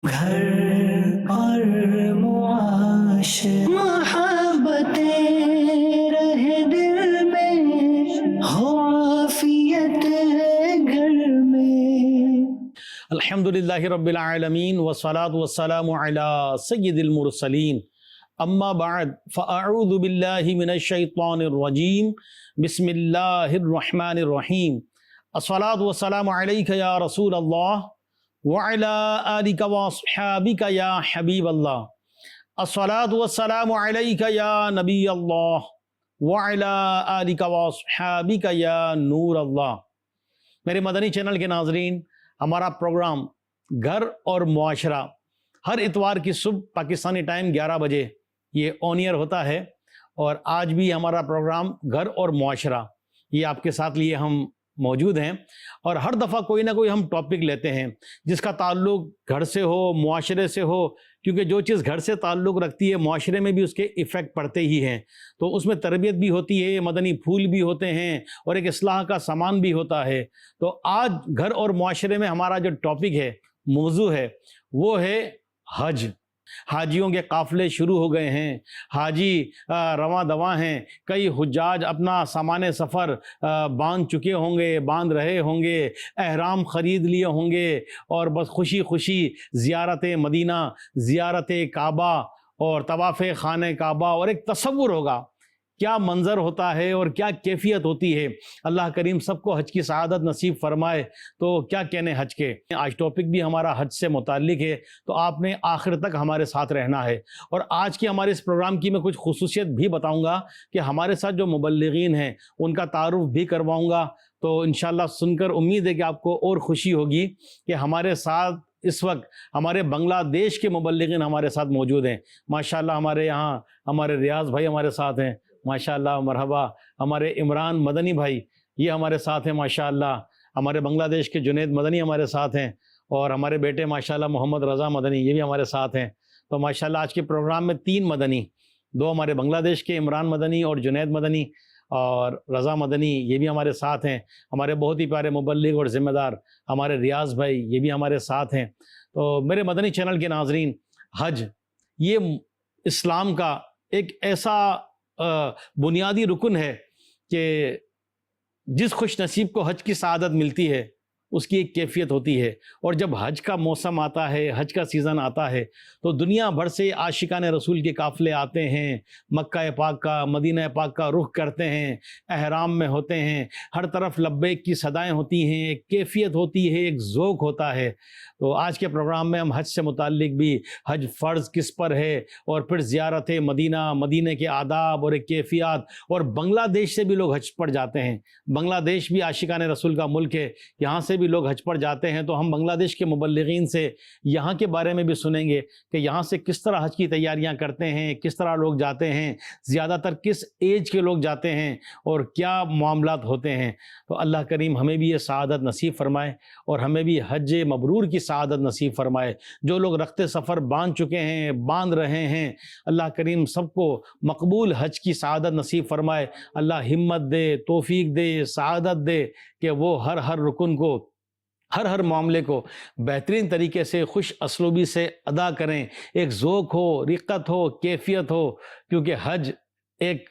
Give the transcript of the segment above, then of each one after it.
گھر اور معاشرہ محبتیں رہے دل میں، ہو عافیت گھر میں۔ الحمدللہ رب العالمین والصلاة والسلام علی سید المرسلین، اما بعد فاعوذ باللہ من الشیطان الرجیم، بسم اللہ الرحمن الرحیم۔ الصلاة والسلام علیک یا رسول اللہ وعلی آلک واصحابک یا حبیب اللہ۔ الصلاة والسلام علیک یا نبی اللہ وعلی آلک واصحابک یا نور اللہ۔ میرے مدنی چینل کے ناظرین، ہمارا پروگرام گھر اور معاشرہ ہر اتوار کی صبح پاکستانی ٹائم 11 بجے یہ آن ایئر ہوتا ہے، اور آج بھی ہمارا پروگرام گھر اور معاشرہ یہ آپ کے ساتھ لیے ہم موجود ہیں، اور ہر دفعہ کوئی نہ کوئی ہم ٹاپک لیتے ہیں جس کا تعلق گھر سے ہو، معاشرے سے ہو، کیونکہ جو چیز گھر سے تعلق رکھتی ہے معاشرے میں بھی اس کے ایفیکٹ پڑتے ہی ہیں، تو اس میں تربیت بھی ہوتی ہے، مدنی پھول بھی ہوتے ہیں، اور ایک اصلاح کا سامان بھی ہوتا ہے۔ تو آج گھر اور معاشرے میں ہمارا جو ٹاپک ہے، موضوع ہے، وہ ہے حج۔ حاجیوں کے قافلے شروع ہو گئے ہیں، حاجی رواں دواں ہیں، کئی حجاج اپنا سامان سفر باندھ چکے ہوں گے، باندھ رہے ہوں گے، احرام خرید لیے ہوں گے، اور بس خوشی خوشی زیارت مدینہ، زیارت کعبہ اور طواف خانہ کعبہ، اور ایک تصور ہوگا کیا منظر ہوتا ہے اور کیا کیفیت ہوتی ہے۔ اللہ کریم سب کو حج کی سعادت نصیب فرمائے۔ تو کیا کہنے حج کے، آج ٹاپک بھی ہمارا حج سے متعلق ہے، تو آپ نے آخر تک ہمارے ساتھ رہنا ہے۔ اور آج کی ہمارے اس پروگرام کی میں کچھ خصوصیت بھی بتاؤں گا کہ ہمارے ساتھ جو مبلغین ہیں ان کا تعارف بھی کرواؤں گا، تو انشاءاللہ سن کر امید ہے کہ آپ کو اور خوشی ہوگی کہ ہمارے ساتھ اس وقت ہمارے بنگلہ دیش کے مبلغین ہمارے ساتھ موجود ہیں۔ ماشاءاللہ ہمارے یہاں ہمارے ریاض بھائی ہمارے ساتھ ہیں، ماشاءاللہ مرحبا۔ ہمارے عمران مدنی بھائی یہ ہمارے ساتھ ہیں، ماشاءاللہ۔ ہمارے بنگلہ دیش کے جنید مدنی ہمارے ساتھ ہیں، اور ہمارے بیٹے ماشاءاللہ محمد رضا مدنی یہ بھی ہمارے ساتھ ہیں۔ تو ماشاءاللہ آج کے پروگرام میں 3 مدنی، 2 ہمارے بنگلہ دیش کے عمران مدنی اور جنید مدنی، اور رضا مدنی یہ بھی ہمارے ساتھ ہیں۔ ہمارے بہت ہی پیارے مبلغ اور ذمہ دار ہمارے ریاض بھائی یہ بھی ہمارے ساتھ ہیں۔ تو میرے مدنی چینل کے ناظرین، حج یہ اسلام کا ایک ایسا بنیادی رکن ہے کہ جس خوش نصیب کو حج کی سعادت ملتی ہے اس کی ایک کیفیت ہوتی ہے، اور جب حج کا موسم آتا ہے، حج کا سیزن آتا ہے، تو دنیا بھر سے عاشقان رسول کے قافلے آتے ہیں، مکہ پاک کا، مدینہ پاک کا رخ کرتے ہیں، احرام میں ہوتے ہیں، ہر طرف لبیک کی صدائیں ہوتی ہیں، ایک کیفیت ہوتی ہے، ایک ذوق ہوتا ہے۔ تو آج کے پروگرام میں ہم حج سے متعلق بھی، حج فرض کس پر ہے، اور پھر زیارت مدینہ، مدینہ کے آداب اور ایک کیفیات، اور بنگلہ دیش سے بھی لوگ حج پر جاتے ہیں۔ بنگلہ دیش بھی عاشقان رسول کا ملک ہے، یہاں سے بھی لوگ حج پر جاتے ہیں، تو ہم بنگلہ دیش کے مبلغین سے یہاں کے بارے میں بھی سنیں گے کہ یہاں سے کس طرح حج کی تیاریاں کرتے ہیں، کس طرح لوگ جاتے ہیں، زیادہ تر کس ایج کے لوگ جاتے ہیں، اور کیا معاملات ہوتے ہیں۔ تو اللہ کریم ہمیں بھی یہ سعادت نصیب فرمائے، اور ہمیں بھی حج مبرور کی سعادت نصیب فرمائے۔ جو لوگ رخت سفر باندھ چکے ہیں، باندھ رہے ہیں، اللہ کریم سب کو مقبول حج کی سعادت نصیب فرمائے۔ اللہ ہمت دے، توفیق دے، سعادت دے کہ وہ ہر رکن کو، ہر معاملے کو بہترین طریقے سے خوش اسلوبی سے ادا کریں، ایک ذوق ہو، رقت ہو، کیفیت ہو، کیونکہ حج ایک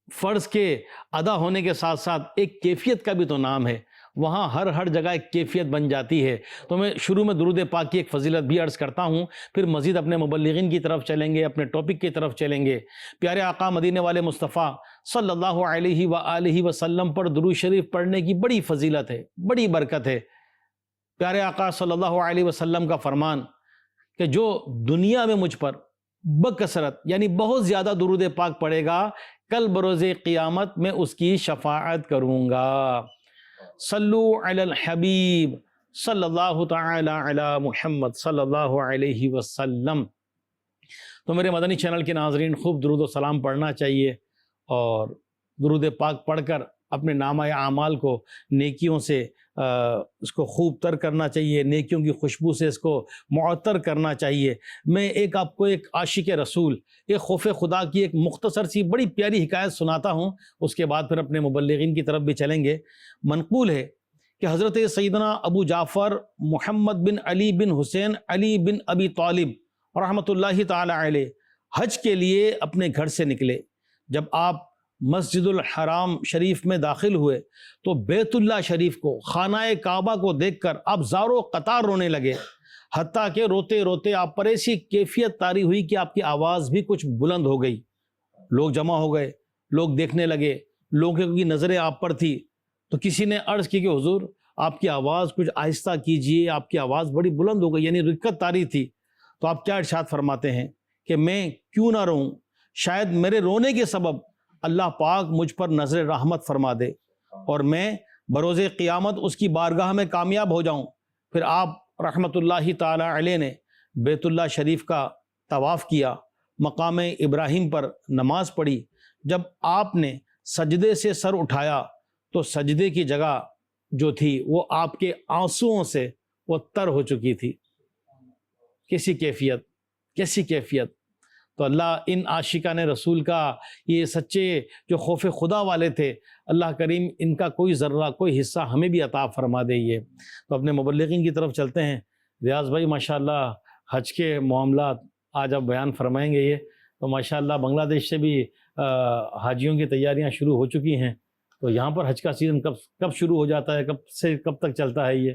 فرض کے ادا ہونے کے ساتھ ساتھ ایک کیفیت کا بھی تو نام ہے، وہاں ہر جگہ ایک کیفیت بن جاتی ہے۔ تو میں شروع میں درود پاک کی ایک فضیلت بھی عرض کرتا ہوں، پھر مزید اپنے مبلغین کی طرف چلیں گے، اپنے ٹاپک کی طرف چلیں گے۔ پیارے آقا مدینے والے مصطفیٰ صلی اللہ علیہ وآلہ وسلم پر درود شریف پڑھنے کی بڑی فضیلت ہے، بڑی برکت ہے۔ پیارے آقا صلی اللہ علیہ وسلم کا فرمان کہ جو دنیا میں مجھ پر بکثرت یعنی بہت زیادہ درود پاک پڑھے گا، کل بروز قیامت میں اس کی شفاعت کروں گا۔ صلو علی الحبیب صلی اللہ تعالی علی محمد صلی اللہ علیہ وسلم۔ تو میرے مدنی چینل کے ناظرین، خوب درود و سلام پڑھنا چاہیے، اور درود پاک پڑھ کر اپنے نامہ اعمال کو نیکیوں سے اس کو خوب تر کرنا چاہیے، نیکیوں کی خوشبو سے اس کو معطر کرنا چاہیے۔ میں آپ کو ایک عاشق رسول، ایک خوف خدا کی ایک مختصر سی بڑی پیاری حکایت سناتا ہوں، اس کے بعد پھر اپنے مبلغین کی طرف بھی چلیں گے۔ منقول ہے کہ حضرت سیدنا ابو جعفر محمد بن علی بن حسین علی بن ابی طالب رحمۃ اللہ تعالی علیہ حج کے لیے اپنے گھر سے نکلے. جب آپ مسجد الحرام شریف میں داخل ہوئے تو بیت اللہ شریف کو، خانہ کعبہ کو دیکھ کر آپ زارو قطار رونے لگے، حتیٰ کہ روتے روتے آپ پر ایسی کیفیت طاری ہوئی کہ آپ کی آواز بھی کچھ بلند ہو گئی. لوگ جمع ہو گئے، لوگ دیکھنے لگے، لوگوں کی نظریں آپ پر تھی. تو کسی نے عرض کی کہ حضور آپ کی آواز کچھ آہستہ کیجئے، آپ کی آواز بڑی بلند ہو گئی، یعنی رکت طاری تھی. تو آپ کیا ارشاد فرماتے ہیں کہ میں کیوں نہ روں، شاید میرے رونے کے سبب اللہ پاک مجھ پر نظر رحمت فرما دے اور میں بروز قیامت اس کی بارگاہ میں کامیاب ہو جاؤں. پھر آپ رحمت اللہ تعالی علیہ نے بیت اللہ شریف کا طواف کیا، مقام ابراہیم پر نماز پڑھی. جب آپ نے سجدے سے سر اٹھایا تو سجدے کی جگہ جو تھی وہ آپ کے آنسوؤں سے وہ تر ہو چکی تھی. کیسی کیفیت، کیسی کیفیت. تو اللہ ان عاشقان رسول کا، یہ سچے جو خوف خدا والے تھے، اللہ کریم ان کا کوئی ذرہ کوئی حصہ ہمیں بھی عطا فرما دے. یہ تو اپنے مبلغین کی طرف چلتے ہیں. ریاض بھائی ماشاءاللہ حج کے معاملات آج آپ بیان فرمائیں گے. یہ تو ماشاءاللہ بنگلہ دیش سے بھی حاجیوں کی تیاریاں شروع ہو چکی ہیں. تو یہاں پر حج کا سیزن کب شروع ہو جاتا ہے، کب سے کب تک چلتا ہے یہ؟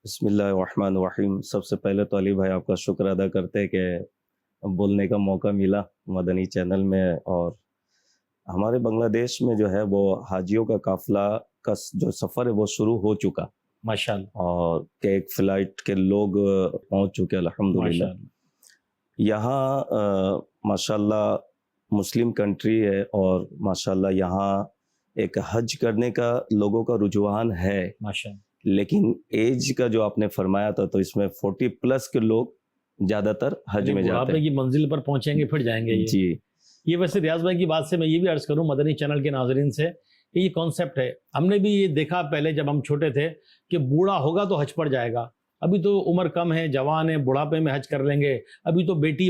بسم اللہ الرحمن الرحیم. سب سے پہلے تو علی بھائی آپ کا شکر ادا کرتے کہ بولنے کا موقع ملا مدنی چینل میں. اور ہمارے بنگلہ دیش میں جو ہے وہ حاجیوں کا قافلہ کا جو سفر ہے وہ شروع ہو چکا ماشاءاللہ، اور کہ ایک فلائٹ کے لوگ پہنچ چکے الحمدللہ. یہاں ماشاءاللہ مسلم کنٹری ہے اور ماشاءاللہ یہاں ایک حج کرنے کا لوگوں کا رجحان ہے. ماشاءاللہ. لیکن ایج کا جو آپ نے فرمایا تھا تو اس میں 40+ کے لوگ زیادہ تر حج میں جاتے بڑھاپے ہیں. کی منزل پر پہنچیں گے پھر جائیں گے. جی یہ ویسے ریاض بھائی کی بات سے میں یہ بھی عرض کروں مدنی چینل کے ناظرین سے کہ یہ کانسیپٹ ہے. ہم نے بھی یہ دیکھا پہلے جب ہم چھوٹے تھے کہ بوڑھا ہوگا تو حج پر جائے گا. ابھی تو عمر کم ہے، جوان ہے، بڑھاپے میں حج کر لیں گے. ابھی تو بیٹی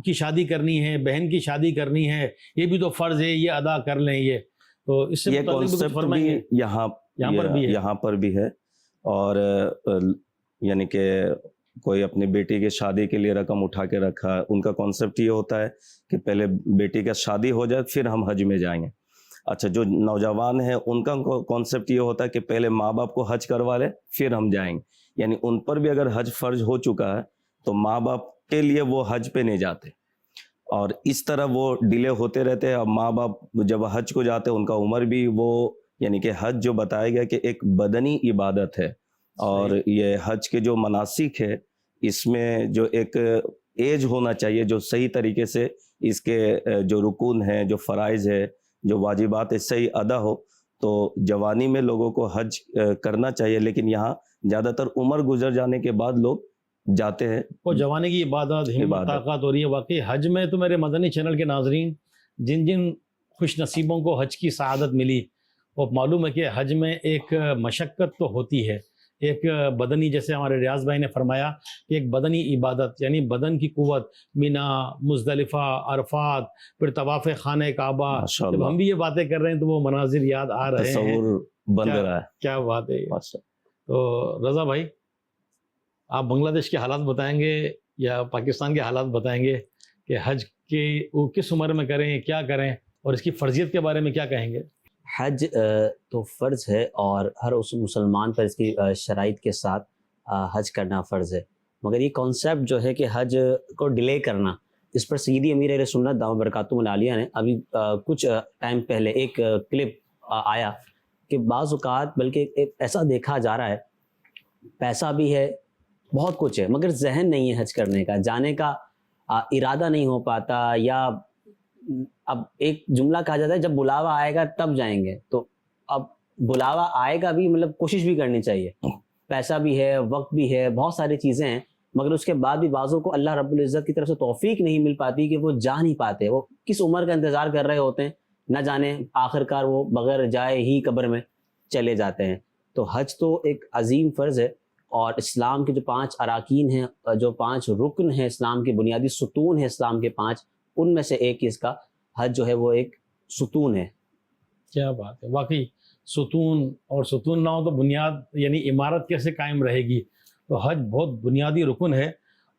کی شادی کرنی ہے، بہن کی شادی کرنی ہے، یہ بھی تو فرض ہے، یہ ادا کر لیں. یہ تو اس سے یہ متعلق بھی کچھ کانسیپٹ فرمائیں گے؟ بھی یہاں پر بھی ہے. اور یعنی کہ کوئی اپنی بیٹی کی شادی کے لیے رقم اٹھا کے رکھا. ان کا کانسیپٹ یہ ہوتا ہے کہ پہلے بیٹی کا شادی ہو جائے پھر ہم حج میں جائیں گے. اچھا جو نوجوان ہیں ان کا کانسیپٹ یہ ہوتا ہے کہ پہلے ماں باپ کو حج کروا لے پھر ہم جائیں گے. یعنی ان پر بھی اگر حج فرض ہو چکا ہے تو ماں باپ کے لیے وہ حج پہ نہیں جاتے اور اس طرح وہ ڈیلے ہوتے رہتے ہیں. اب ماں باپ جب حج کو جاتے ہیں ان کا عمر بھی وہ، یعنی کہ حج جو بتایا گیا کہ ایک بدنی عبادت ہے اور یہ حج کے جو مناسک ہے اس میں جو ایک ایج ہونا چاہیے جو صحیح طریقے سے اس کے جو رکون ہیں، جو فرائض ہے، جو واجبات ہے صحیح ادا ہو. تو جوانی میں لوگوں کو حج کرنا چاہیے، لیکن یہاں زیادہ تر عمر گزر جانے کے بعد لوگ جاتے ہیں. وہ جوانے کی عبادت، ہمت، طاقت ہو رہی ہے. واقعی حج میں تو میرے مدنی چینل کے ناظرین جن جن خوش نصیبوں کو حج کی سعادت ملی وہ معلوم ہے کہ حج میں ایک مشقت تو ہوتی ہے، ایک بدنی، جیسے ہمارے ریاض بھائی نے فرمایا کہ ایک بدنی عبادت، یعنی بدن کی قوت. مینا، مزدلفہ، عرفات، پھر طواف خانہ کعبہ. جب ہم بھی یہ باتیں کر رہے ہیں تو وہ مناظر یاد آ رہے ہیں، تصور بن رہا ہے. کیا بات ہے. تو رضا بھائی آپ بنگلہ دیش کے حالات بتائیں گے یا پاکستان کے حالات بتائیں گے کہ حج کی کس عمر میں کریں، کیا کریں، اور اس کی فرضیت کے بارے میں کیا کہیں گے؟ حج تو فرض ہے اور ہر اس مسلمان پر اس کی شرائط کے ساتھ حج کرنا فرض ہے. مگر یہ کانسیپٹ جو ہے کہ حج کو ڈیلے کرنا، اس پر سیدی امیر اہل سنت دامت برکاتہم العالیہ نے ابھی کچھ ٹائم پہلے ایک کلپ آیا کہ بعض اوقات بلکہ ایسا دیکھا جا رہا ہے پیسہ بھی ہے، بہت کچھ ہے، مگر ذہن نہیں ہے حج کرنے کا، جانے کا ارادہ نہیں ہو پاتا. یا اب ایک جملہ کہا جاتا ہے جب بلاوا آئے گا تب جائیں گے. تو اب بلاوا آئے گا بھی، مطلب کوشش بھی کرنی چاہیے. پیسہ بھی ہے، وقت بھی ہے، بہت ساری چیزیں ہیں، مگر اس کے بعد بھی بعضوں کو اللہ رب العزت کی طرف سے توفیق نہیں مل پاتی کہ وہ جا نہیں پاتے. وہ کس عمر کا انتظار کر رہے ہوتے ہیں نہ جانے، آخر کار وہ بغیر جائے ہی قبر میں چلے جاتے ہیں. تو حج تو ایک عظیم فرض ہے اور اسلام کے جو 5 اراکین ہیں، جو 5 رکن ہیں، اسلام کے بنیادی ستون ہیں اسلام کے 5، ان میں سے ایک اس کا حج جو ہے وہ ایک ستون ہے. کیا بات ہے. واقعی ستون، اور ستون نہ ہو تو بنیاد یعنی عمارت کیسے قائم رہے گی؟ تو حج بہت بنیادی رکن ہے،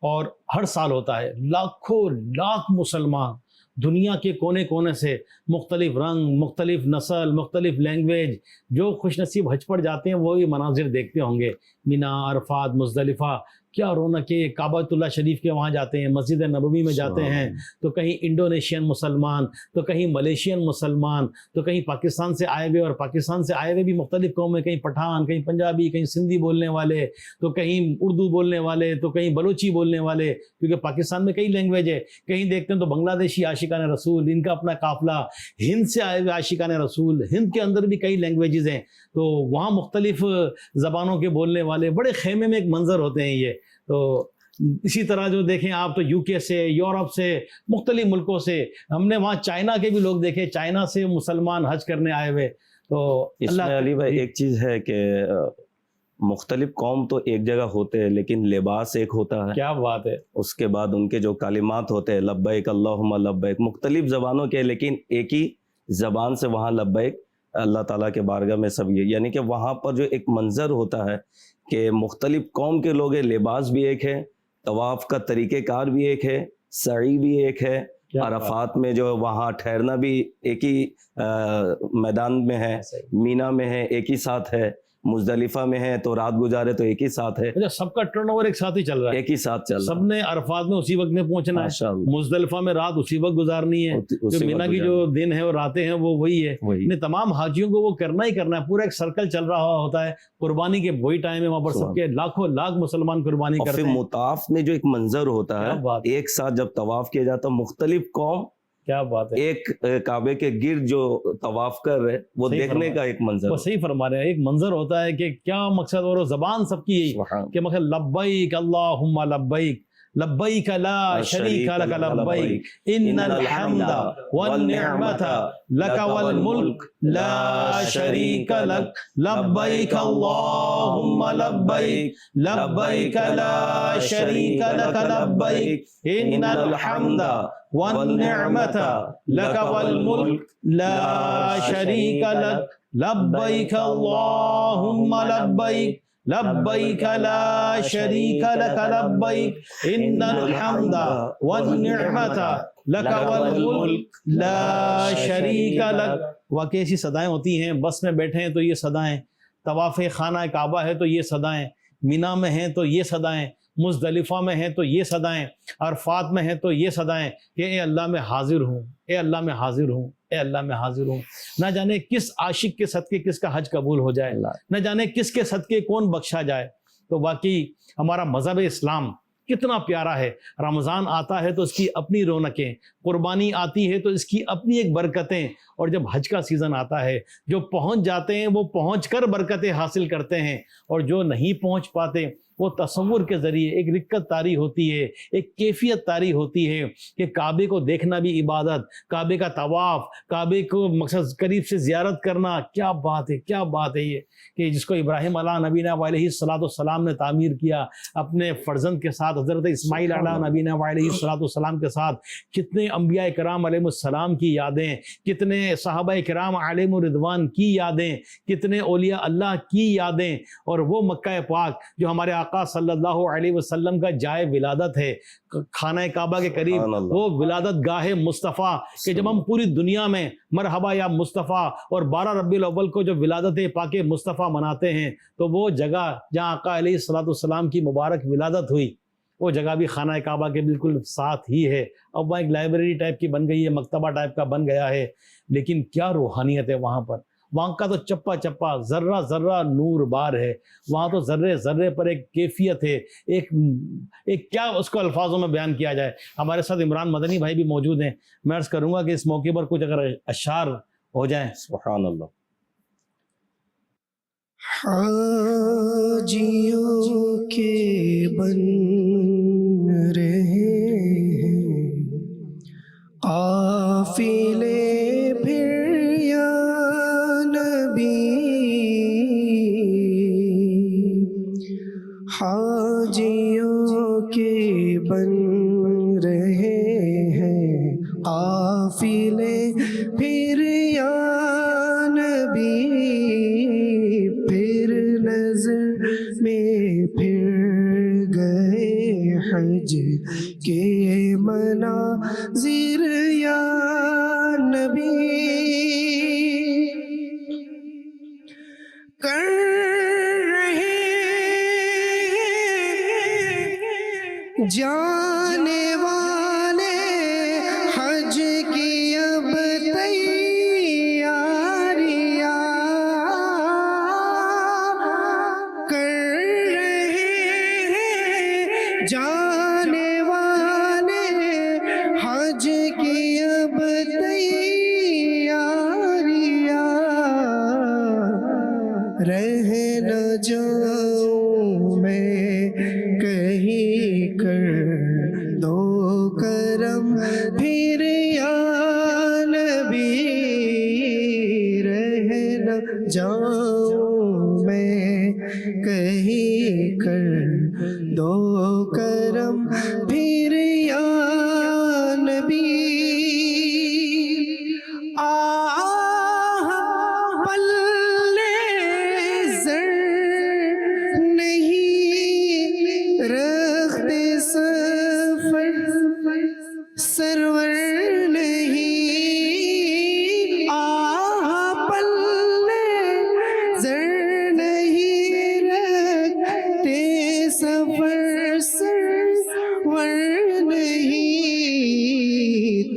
اور ہر سال ہوتا ہے۔ لاکھوں لاکھ مسلمان دنیا کے کونے کونے سے، مختلف رنگ، مختلف نسل، مختلف لینگویج، جو خوش نصیب حج پر جاتے ہیں وہ بھی مناظر دیکھتے ہوں گے۔ مینا، عرفات، مزدلفہ، کیا رونق ہے۔ کعبۃ اللہ شریف کے وہاں جاتے ہیں، مسجد نبوی میں جاتے ہیں، تو کہیں انڈونیشین مسلمان، تو کہیں ملیشین مسلمان، تو کہیں پاکستان سے آئے ہوئے، اور پاکستان سے آئے ہوئے بھی مختلف قومیں، کہیں پٹھان، کہیں پنجابی، کہیں سندھی بولنے والے، تو کہیں اردو بولنے والے، تو کہیں بلوچی بولنے والے، کیونکہ پاکستان میں کئی لینگویج ہے۔ کہیں دیکھتے ہیں تو بنگلہ دیشی عاشقان رسول، ان کا اپنا قافلہ، ہند سے آئے ہوئے عاشقان رسول، ہند کے اندر بھی کئی لینگویجز ہیں، تو وہاں مختلف زبانوں کے بولنے والے، بڑے خیمے میں ایک منظر ہوتے ہیں یہ۔ تو اسی طرح جو دیکھیں آپ تو یو کے سے، یورپ سے، مختلف ملکوں سے، ہم نے وہاں چائنا کے بھی لوگ دیکھے، چائنا سے مسلمان حج کرنے آئے ہوئے۔ تو اس میں علی بھائی ایک چیز ہے کہ مختلف قوم تو ایک جگہ ہوتے ہیں لیکن لباس ایک ہوتا ہے۔ کیا بات ہے۔ اس کے بعد ان کے جو کلمات ہوتے ہیں، لبیک اللہم لبیک، مختلف زبانوں کے لیکن ایک ہی زبان سے وہاں لبیک اللہ تعالیٰ کے بارگاہ میں سب یہ، یعنی کہ وہاں پر جو ایک منظر ہوتا ہے کہ مختلف قوم کے لوگ ہیں، لباس بھی ایک ہے، طواف کا طریقہ کار بھی ایک ہے، سعی بھی ایک ہے، عرفات میں جو وہاں ٹھہرنا بھی ایک ہی میدان میں ہے، مینا میں ہے ایک ہی ساتھ ہے، مزدلفہ میں ہے تو رات گزارے تو ایک ہی ساتھ ہے۔ اچھا، سب کا ٹرن اوور ایک ساتھ ہی چل رہا ہے، ایک ہی ساتھ چل رہا ہے، سب نے عرفات میں اسی وقت میں پہنچنا ہے، مزدلفہ میں رات اسی وقت گزارنی ہے، جو مینا کی جو دن ہے اور راتیں ہیں وہ وہی ہے۔ انہیں تمام حاجیوں کو وہ کرنا ہی کرنا ہے، پورا ایک سرکل چل رہا ہوتا ہے۔ قربانی کے وہی ٹائم ہے وہاں پر سب کے لاکھوں لاکھ مسلمان قربانی کرتے ہیں۔ مطاف میں جو ایک منظر ہوتا ہے، ایک ساتھ جب طواف کیا جاتا ہے، مختلف قوم کیا بات ہے، ایک کعبے کے گرد جو طواف کر رہے وہ دیکھنے کا ایک منظر، وہ صحیح فرما رہے ہیں، ایک منظر ہوتا ہے کہ کیا مقصد، اور زبان سب کی یہی کہ مقصد لبیک اللہم لبیک، لبیک لا شریک لک لبیک، ان الحمد والنعمت لک والملک لا شریک لک، لبیک اللہم لبیک، لبیک لا شریک لک لبیک، ان الحمد والنعمت لک والملک لا شریک لک، لبیک اللہم لبیک، لبیک لا شریک لک لبیک، ان الحمد والنعمت لک والملک لا شریک لک۔ واقعی ایسی صدائیں ہوتی ہیں، بس میں بیٹھے ہیں تو یہ صدائیں، طواف خانہ کعبہ ہے تو یہ صدائیں، مینا میں ہیں تو یہ صدائیں، مزدلفہ میں ہیں تو یہ صدائیں، عرفات میں ہیں تو یہ صدائیں کہ اے اللہ میں حاضر ہوں، اے اللہ میں حاضر ہوں، اے اللہ میں حاضر ہوں۔ نہ جانے کس عاشق کے صدقے کس کا حج قبول ہو جائے، نہ جانے کس کے صدقے کون بخشا جائے۔ تو واقعی ہمارا مذہب اسلام کتنا پیارا ہے۔ رمضان آتا ہے تو اس کی اپنی رونقیں، قربانی آتی ہے تو اس کی اپنی ایک برکتیں، اور جب حج کا سیزن آتا ہے جو پہنچ جاتے ہیں وہ پہنچ کر برکتیں حاصل کرتے ہیں، اور جو نہیں پہنچ پاتے وہ تصور کے ذریعے ایک رکت طاری ہوتی ہے، ایک کیفیت طاری ہوتی ہے کہ کعبے کو دیکھنا بھی عبادت، کعبے کا طواف، کعبے کو مقصد قریب سے زیارت کرنا، کیا بات ہے، کیا بات ہے یہ کہ جس کو ابراہیم علیہ نبینا علیہ السلام نے تعمیر کیا اپنے فرزند کے ساتھ، حضرت اسماعیل علیہ نبینا علیہ السلام کے ساتھ، کتنے انبیاء کرام علیہ السلام کی یادیں، کتنے صحابہ کرام علیہ رضوان کی یادیں، کتنے اولیاء اللہ کی یادیں، اور وہ مکہ پاک جو ہمارے آقا صلی اللہ علیہ وسلم کا جائے ولادت ہے، خانہ کعبہ کے قریب وہ ولادت گاہ مصطفیٰ، کہ جب ہم پوری دنیا میں مرحبا یا مصطفیٰ اور 12 ربیع الاول کو جو ولادت پاک مصطفیٰ مناتے ہیں، تو وہ جگہ جہاں آقا علیہ السلام کی مبارک ولادت ہوئی، وہ جگہ بھی خانہ کعبہ کے بالکل ساتھ ہی ہے۔ اب وہاں ایک لائبریری ٹائپ کی بن گئی ہے، مکتبہ ٹائپ کا بن گیا ہے، لیکن کیا روحانیت ہے وہاں پر۔ وہاں کا تو چپا چپا، ذرہ ذرہ نور بار ہے، وہاں تو ذرے ذرے پر ایک کیفیت ہے، ایک کیا اس کو الفاظوں میں بیان کیا جائے۔ ہمارے ساتھ عمران مدنی بھائی بھی موجود ہیں، میں عرض کروں گا کہ اس موقع پر کچھ اگر اشعار ہو جائیں۔ سبحان اللہ۔ حاجیوں کے بن رہے ہیں قافلے پھر یا نبی، حاجیوں کے بن رہے ہیں قافلے پھر یا نبی، حج کے مناظر یا نبی کر رہے جانے والے حج کی اب تیاریاں کر رہے ہیں جانے والے حج کی اب تیاریاں رہ نہ جاؤں میں کہیں کر دو کرم پھر یا نبی رہ نہ جاؤں میں کہیں کر دو کرم پھر یا نبی پلے زر نہیں رکھتے سفر سرور نہیں پلے زر نہیں رکھتے سفر سرور نہیں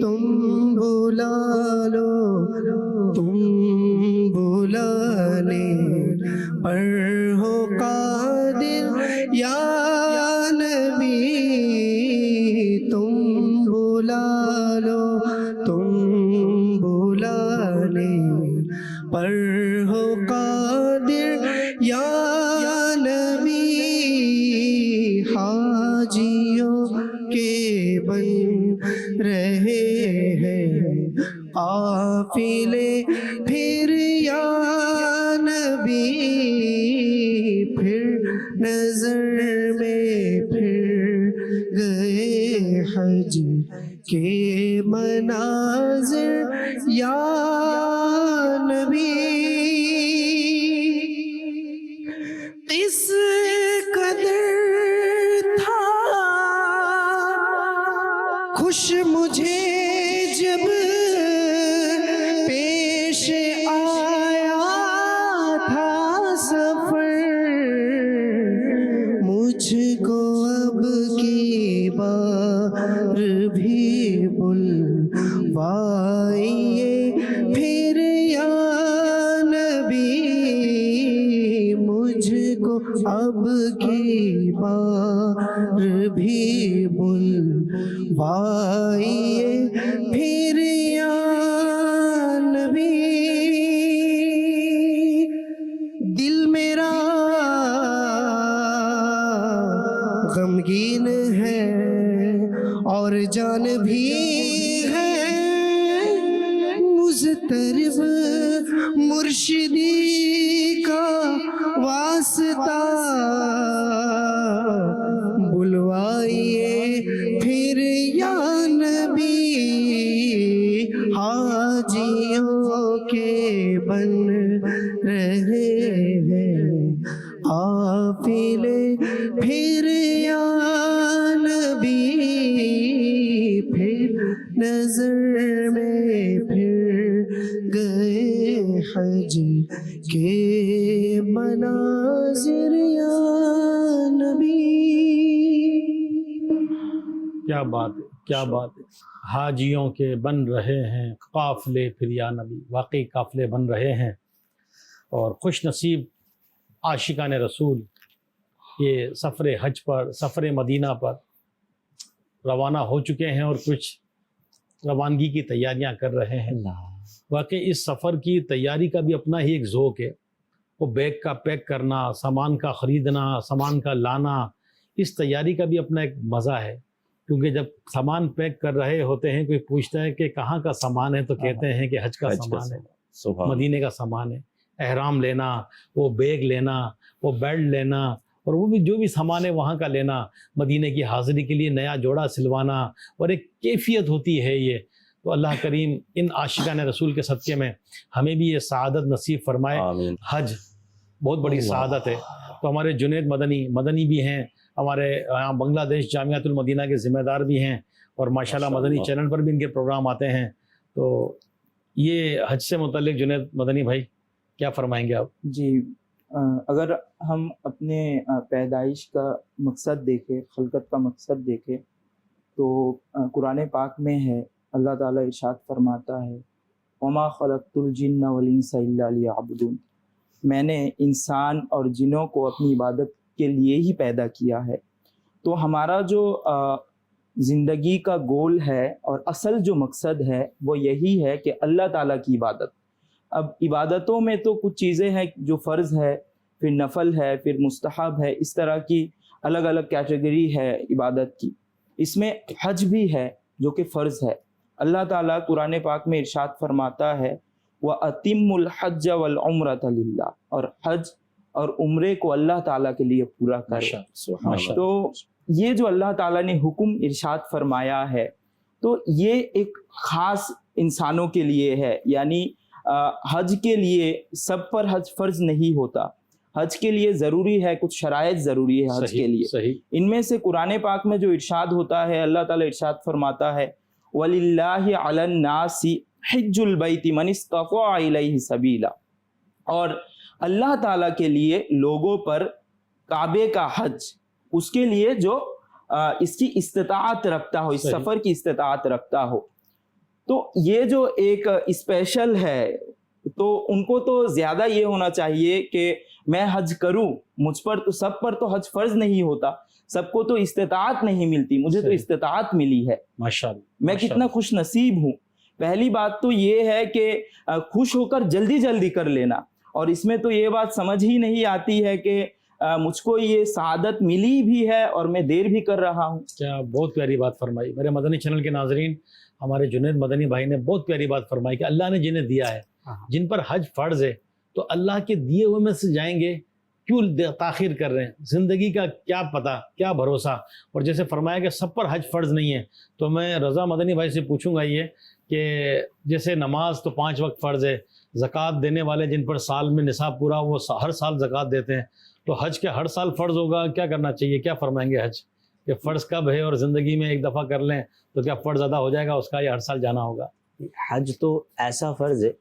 تم بلا لو تم بلانے پر ہو قادر یا نبی تم بلا لو تم بلانے پر ہو قادر یا نبی حاجیوں کے بن رہے ہیں قافلے پھر یا نبی پھر نظر میں پھر گئے حج کے مناظر یا نبی اس قدر تھا خوش مجھے جب پیش آیا تھا سفر مجھ کو اب کی بار بھی بلوائیے پھر یا نبی مجھ کو اب کی بار بھی بلوائیے پھر یا نبی دل میرا غمگین ہے اور جان بھی ہے مضطرب مرشدی کا واسطہ بلوائیے پھر یا نبی حاجیوں کے بن رہے ہیں قافلے پھر یا نبی پھر نظر میں پھر گئے حج کے مناظر یا نبی کیا بات ہے کیا بات ہے حاجیوں کے بن رہے ہیں قافلے پھر یا نبی واقعی قافلے بن رہے ہیں اور خوش نصیب عاشقان رسول یہ سفر حج پر سفر مدینہ پر روانہ ہو چکے ہیں اور کچھ روانگی کی تیاریاں کر رہے ہیں واقعی اس سفر کی تیاری کا بھی اپنا ہی ایک ذوق ہے وہ بیگ کا پیک کرنا سامان کا خریدنا سامان کا لانا اس تیاری کا بھی اپنا ایک مزہ ہے کیونکہ جب سامان پیک کر رہے ہوتے ہیں کوئی پوچھتا ہے کہ کہاں کا سامان ہے تو کہتے ہیں کہ حج کا سامان ہے مدینے کا سامان ہے احرام لینا وہ بیگ لینا وہ بیلٹ لینا اور وہ بھی جو بھی سامان ہے وہاں کا لینا مدینے کی حاضری کے لیے نیا جوڑا سلوانا اور ایک کیفیت ہوتی ہے یہ تو اللہ کریم ان عاشقان رسول کے صدقے میں ہمیں بھی یہ سعادت نصیب فرمائے آمین۔ حج بہت بڑی سعادت ہے تو ہمارے جنید مدنی بھی ہیں ہمارے یہاں بنگلہ دیش جامعۃ المدینہ کے ذمہ دار بھی ہیں اور ماشاءاللہ مدنی چینل پر بھی ان کے پروگرام آتے ہیں. تو یہ حج سے متعلق جنید مدنی بھائی کیا فرمائیں گے آپ؟ جی اگر ہم اپنے پیدائش کا مقصد دیکھیں، خلقت کا مقصد دیکھیں، تو قرآن پاک میں ہے، اللہ تعالیٰ ارشاد فرماتا ہے وما خلقت الجن والانس الا لیعبدون، میں نے انسان اور جنوں کو اپنی عبادت کے لیے ہی پیدا کیا ہے. تو ہمارا جو زندگی کا گول ہے اور اصل جو مقصد ہے وہ یہی ہے کہ اللہ تعالیٰ کی عبادت. اب عبادتوں میں تو کچھ چیزیں ہیں جو فرض ہے، پھر نفل ہے، پھر مستحب ہے، اس طرح کی الگ الگ کیٹیگری ہے عبادت کی. اس میں حج بھی ہے جو کہ فرض ہے. اللہ تعالیٰ قرآن پاک میں ارشاد فرماتا ہے وَأَتِمُّ الْحَجَّ وَالْعُمْرَةَ لِلَّهِ، اور حج اور عمرے کو اللہ تعالیٰ کے لیے پورا کرے. تو یہ جو اللہ تعالیٰ نے حکم ارشاد فرمایا ہے تو یہ ایک خاص انسانوں کے لیے ہے. یعنی حج کے لیے سب پر حج فرض نہیں ہوتا. حج کے لیے ضروری ہے، کچھ شرائط ضروری ہے حج کے لیے. ان میں سے قرآن پاک میں جو ارشاد ہوتا ہے، اللہ تعالیٰ ارشاد فرماتا ہے وَلِلَّهِ عَلَى النَّاسِ حِجُّ الْبَيْتِ مَنِ اسْتَطَاعَ إِلَيْهِ سَبِيلًا، اور اللہ تعالیٰ کے لیے لوگوں پر کعبے کا حج، اس کے لیے جو اس کی استطاعت رکھتا ہو، اس سفر کی استطاعت رکھتا ہو. تو یہ جو ایک اسپیشل ہے، تو ان کو تو زیادہ یہ ہونا چاہیے کہ میں حج کروں. مجھ پر تو، سب پر تو حج فرض نہیں ہوتا، سب کو تو استطاعت نہیں ملتی، مجھے تو استطاعت ملی ہے. ماشاءاللہ، میں کتنا خوش نصیب ہوں. پہلی بات تو یہ ہے کہ خوش ہو کر جلدی جلدی کر لینا، اور اس میں تو یہ بات سمجھ ہی نہیں آتی ہے کہ مجھ کو یہ سعادت ملی بھی ہے اور میں دیر بھی کر رہا ہوں. کیا بہت پیاری بات فرمائی. میرے مدنی چینل کے ناظرین، ہمارے جنید مدنی بھائی نے بہت پیاری بات فرمائی کہ اللہ نے جنہیں دیا ہے، جن پر حج فرض ہے، تو اللہ کے دیے ہوئے میں سے جائیں گے، کیوں تاخیر کر رہے ہیں؟ زندگی کا کیا پتہ، کیا بھروسہ. اور جیسے فرمایا کہ سب پر حج فرض نہیں ہے، تو میں رضا مدنی بھائی سے پوچھوں گا یہ کہ جیسے نماز تو 5 وقت فرض ہے، زکوٰۃ دینے والے جن پر سال میں نصاب پورا وہ ہر سال زکوٰۃ دیتے ہیں، تو حج کیا ہر سال فرض ہوگا؟ کیا کرنا چاہیے؟ کیا فرمائیں گے حج کہ فرض کب ہے، اور زندگی میں ایک دفعہ کر لیں تو کیا فرض ادا ہو جائے گا اس کا، یا ہر سال جانا ہوگا؟ حج تو ایسا فرض ہے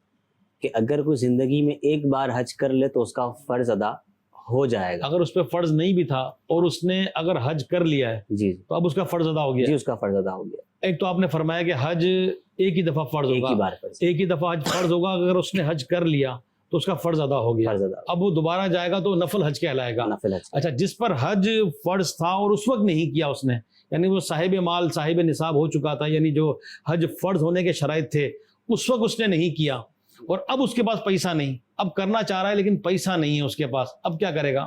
کہ اگر کوئی زندگی میں ایک بار حج کر لے تو اس کا فرض ادا ہو جائے گا. اگر اس پہ فرض نہیں بھی تھا اور اس نے اگر حج کر لیا ہے جی تو اب اس کا فرض ادا ہو گیا. جی اس کا فرض ادا ہو گیا. ایک تو آپ نے فرمایا کہ حج ایک ہی دفعہ فرض ہوگا، ایک ہی دفعہ حج فرض ہوگا. اگر اس نے حج کر لیا تو اس کا فرض ادا ہو گیا. اب وہ دوبارہ جائے گا تو نفل حج کہلائے گا. اچھا، جس پر حج فرض تھا اور اس وقت نہیں کیا اس نے، یعنی وہ صاحب مال، صاحب نصاب ہو چکا تھا، یعنی جو حج فرض ہونے کے شرائط تھے اس وقت اس نے نہیں کیا، اور اب اس کے پاس پیسہ نہیں، اب کرنا چاہ رہا ہے لیکن پیسہ نہیں ہے اس کے پاس، اب کیا کرے گا؟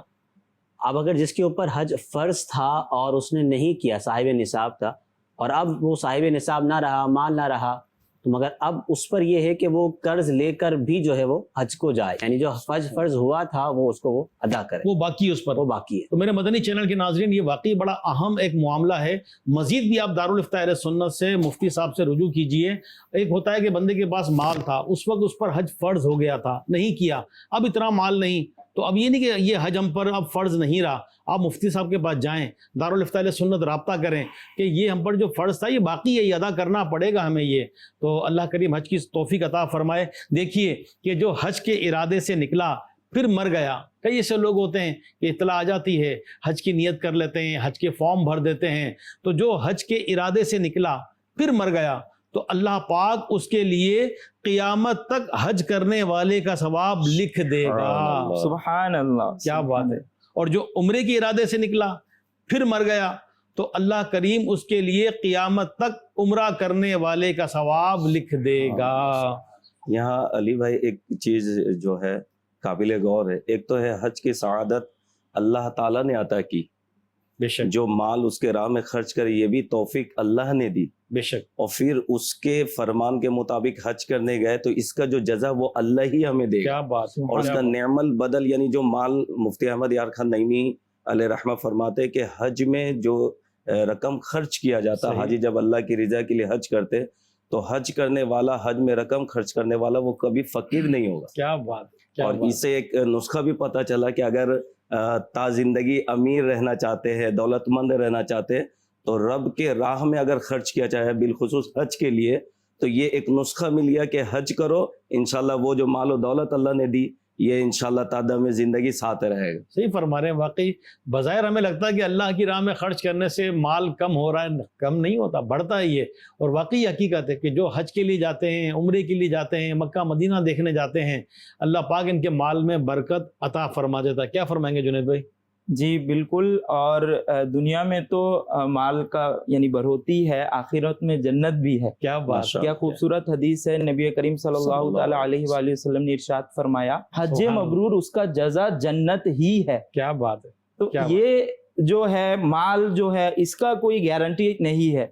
اب اگر جس کے اوپر حج فرض تھا اور اس نے نہیں کیا، صاحب نصاب تھا، اور اب وہ صاحب نصاب نہ رہا، مال نہ رہا، تو مگر اب اس پر یہ ہے کہ وہ قرض لے کر بھی جو ہے وہ حج کو جائے، یعنی جو حج فرض ہوا تھا وہ اس کو وہ ادا کرے، وہ باقی اس پر، وہ باقی ہے. تو میرے مدنی چینل کے ناظرین، یہ واقعی بڑا اہم ایک معاملہ ہے. مزید بھی آپ دارالفتاء اہل سنت سے، مفتی صاحب سے رجوع کیجئے. ایک ہوتا ہے کہ بندے کے پاس مال تھا، اس وقت اس پر حج فرض ہو گیا تھا، نہیں کیا، اب اتنا مال نہیں، تو اب یہ نہیں کہ یہ حج ہم پر اب فرض نہیں رہا. آپ مفتی صاحب کے پاس جائیں، دارالفتاء اہل سنت رابطہ کریں کہ یہ ہم پر جو فرض تھا یہ باقی ہے، یہ ادا کرنا پڑے گا ہمیں. یہ تو اللہ کریم حج کی توفیق عطا فرمائے. دیکھیے کہ جو حج کے ارادے سے نکلا پھر مر گیا، کئی ایسے لوگ ہوتے ہیں کہ اطلاع آ جاتی ہے، حج کی نیت کر لیتے ہیں، حج کے فارم بھر دیتے ہیں، تو جو حج کے ارادے سے نکلا پھر مر گیا تو اللہ پاک اس کے لیے قیامت تک حج کرنے والے کا ثواب لکھ دے گا. سبحان اللہ، کیا بات ہے. اور جو عمرے کے ارادے سے نکلا پھر مر گیا تو اللہ کریم اس کے لیے قیامت تک عمرہ کرنے والے کا ثواب لکھ دے گا. یہاں علی بھائی ایک چیز جو ہے قابل غور ہے، ایک تو ہے حج کی سعادت اللہ تعالیٰ نے عطا کی، بے شک، جو مال اس کے راہ میں خرچ کرے یہ بھی توفیق اللہ نے دی، بے شک، اور پھر اس کے فرمان کے مطابق حج کرنے گئے تو اس کا جو جزا وہ اللہ ہی ہمیں دے گا. کیا بات. اور اس کا نعم البدل، یعنی جو مال، مفتی احمد یار خان نعیمی علیہ رحمہ فرماتے کہ حج میں جو رقم خرچ کیا جاتا، حاجی جب اللہ کی رضا کے لیے حج کرتے تو حج کرنے والا، حج میں رقم خرچ کرنے والا وہ کبھی فقیر نہیں ہوگا. کیا بات. اور اس سے ایک نسخہ بھی پتہ چلا کہ اگر تا زندگی امیر رہنا چاہتے ہیں، دولت مند رہنا چاہتے ہیں، تو رب کے راہ میں اگر خرچ کیا جائے بالخصوص حج کے لیے، تو یہ ایک نسخہ مل گیا کہ حج کرو، انشاءاللہ وہ جو مال و دولت اللہ نے دی یہ انشاءاللہ تعالیٰ میں زندگی ساتھ رہے گا۔ صحیح فرما رہے ہیں، واقعی بظاہر ہمیں لگتا ہے کہ اللہ کی راہ میں خرچ کرنے سے مال کم ہو رہا ہے، کم نہیں ہوتا، بڑھتا ہے یہ، اور واقعی حقیقت ہے کہ جو حج کے لیے جاتے ہیں، عمرے کے لیے جاتے ہیں، مکہ مدینہ دیکھنے جاتے ہیں، اللہ پاک ان کے مال میں برکت عطا فرما دیتا ہے۔ کیا فرمائیں گے جنید بھائی؟ جی بالکل، اور دنیا میں تو مال کا یعنی بڑھوتی ہے، آخرت میں جنت بھی ہے۔ کیا بات ہے، کیا خوبصورت حدیث ہے، نبی کریم صلی اللہ تعالی علیہ وآلہ وسلم نے ارشاد فرمایا حج سبحان اللہ۔ مبرور اس کا جزا جنت ہی ہے۔ کیا بات ہے، تو کیا بات؟ یہ جو ہے مال جو ہے اس کا کوئی گارنٹی نہیں ہے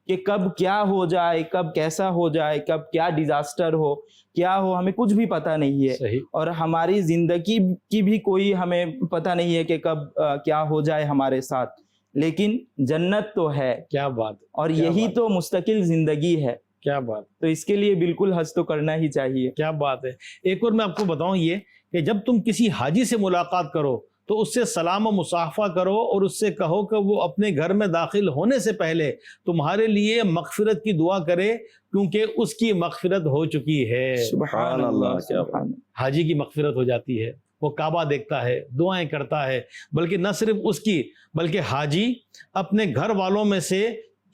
کہ کب کیا ہو جائے، کب کیسا ہو جائے، کب کیا ڈیزاسٹر ہو، کیا ہو، ہمیں کچھ بھی پتہ نہیں ہے، صحیح، اور ہماری زندگی کی بھی کوئی ہمیں پتہ نہیں ہے کہ کب کیا ہو جائے ہمارے ساتھ، لیکن جنت تو ہے، کیا بات ہے، اور کیا یہی بات تو مستقل زندگی ہے، کیا بات، تو اس کے لیے بالکل حج تو کرنا ہی چاہیے۔ کیا بات ہے۔ ایک اور میں آپ کو بتاؤں یہ کہ جب تم کسی حاجی سے ملاقات کرو تو اس سے سلام و مصافحہ کرو اور اس سے کہو کہ وہ اپنے گھر میں داخل ہونے سے پہلے تمہارے لیے مغفرت کی دعا کرے، کیونکہ اس کی مغفرت ہو چکی ہے۔ سبحان اللہ، کیا سبحان اللہ۔ حاجی کی مغفرت ہو جاتی ہے، وہ کعبہ دیکھتا ہے، دعائیں کرتا ہے، بلکہ نہ صرف اس کی بلکہ حاجی اپنے گھر والوں میں سے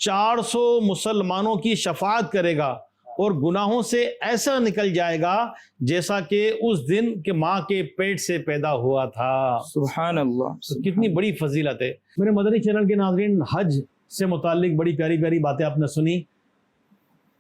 400 مسلمانوں کی شفاعت کرے گا اور گناہوں سے ایسا نکل جائے گا جیسا کہ اس دن کہ ماں کے پیٹ سے پیدا ہوا تھا۔ سبحان اللہ، تو کتنی بڑی فضیلت ہے۔ میرے مدنی چینل کے ناظرین، حج سے متعلق بڑی پیاری پیاری باتیں آپ نے سنی۔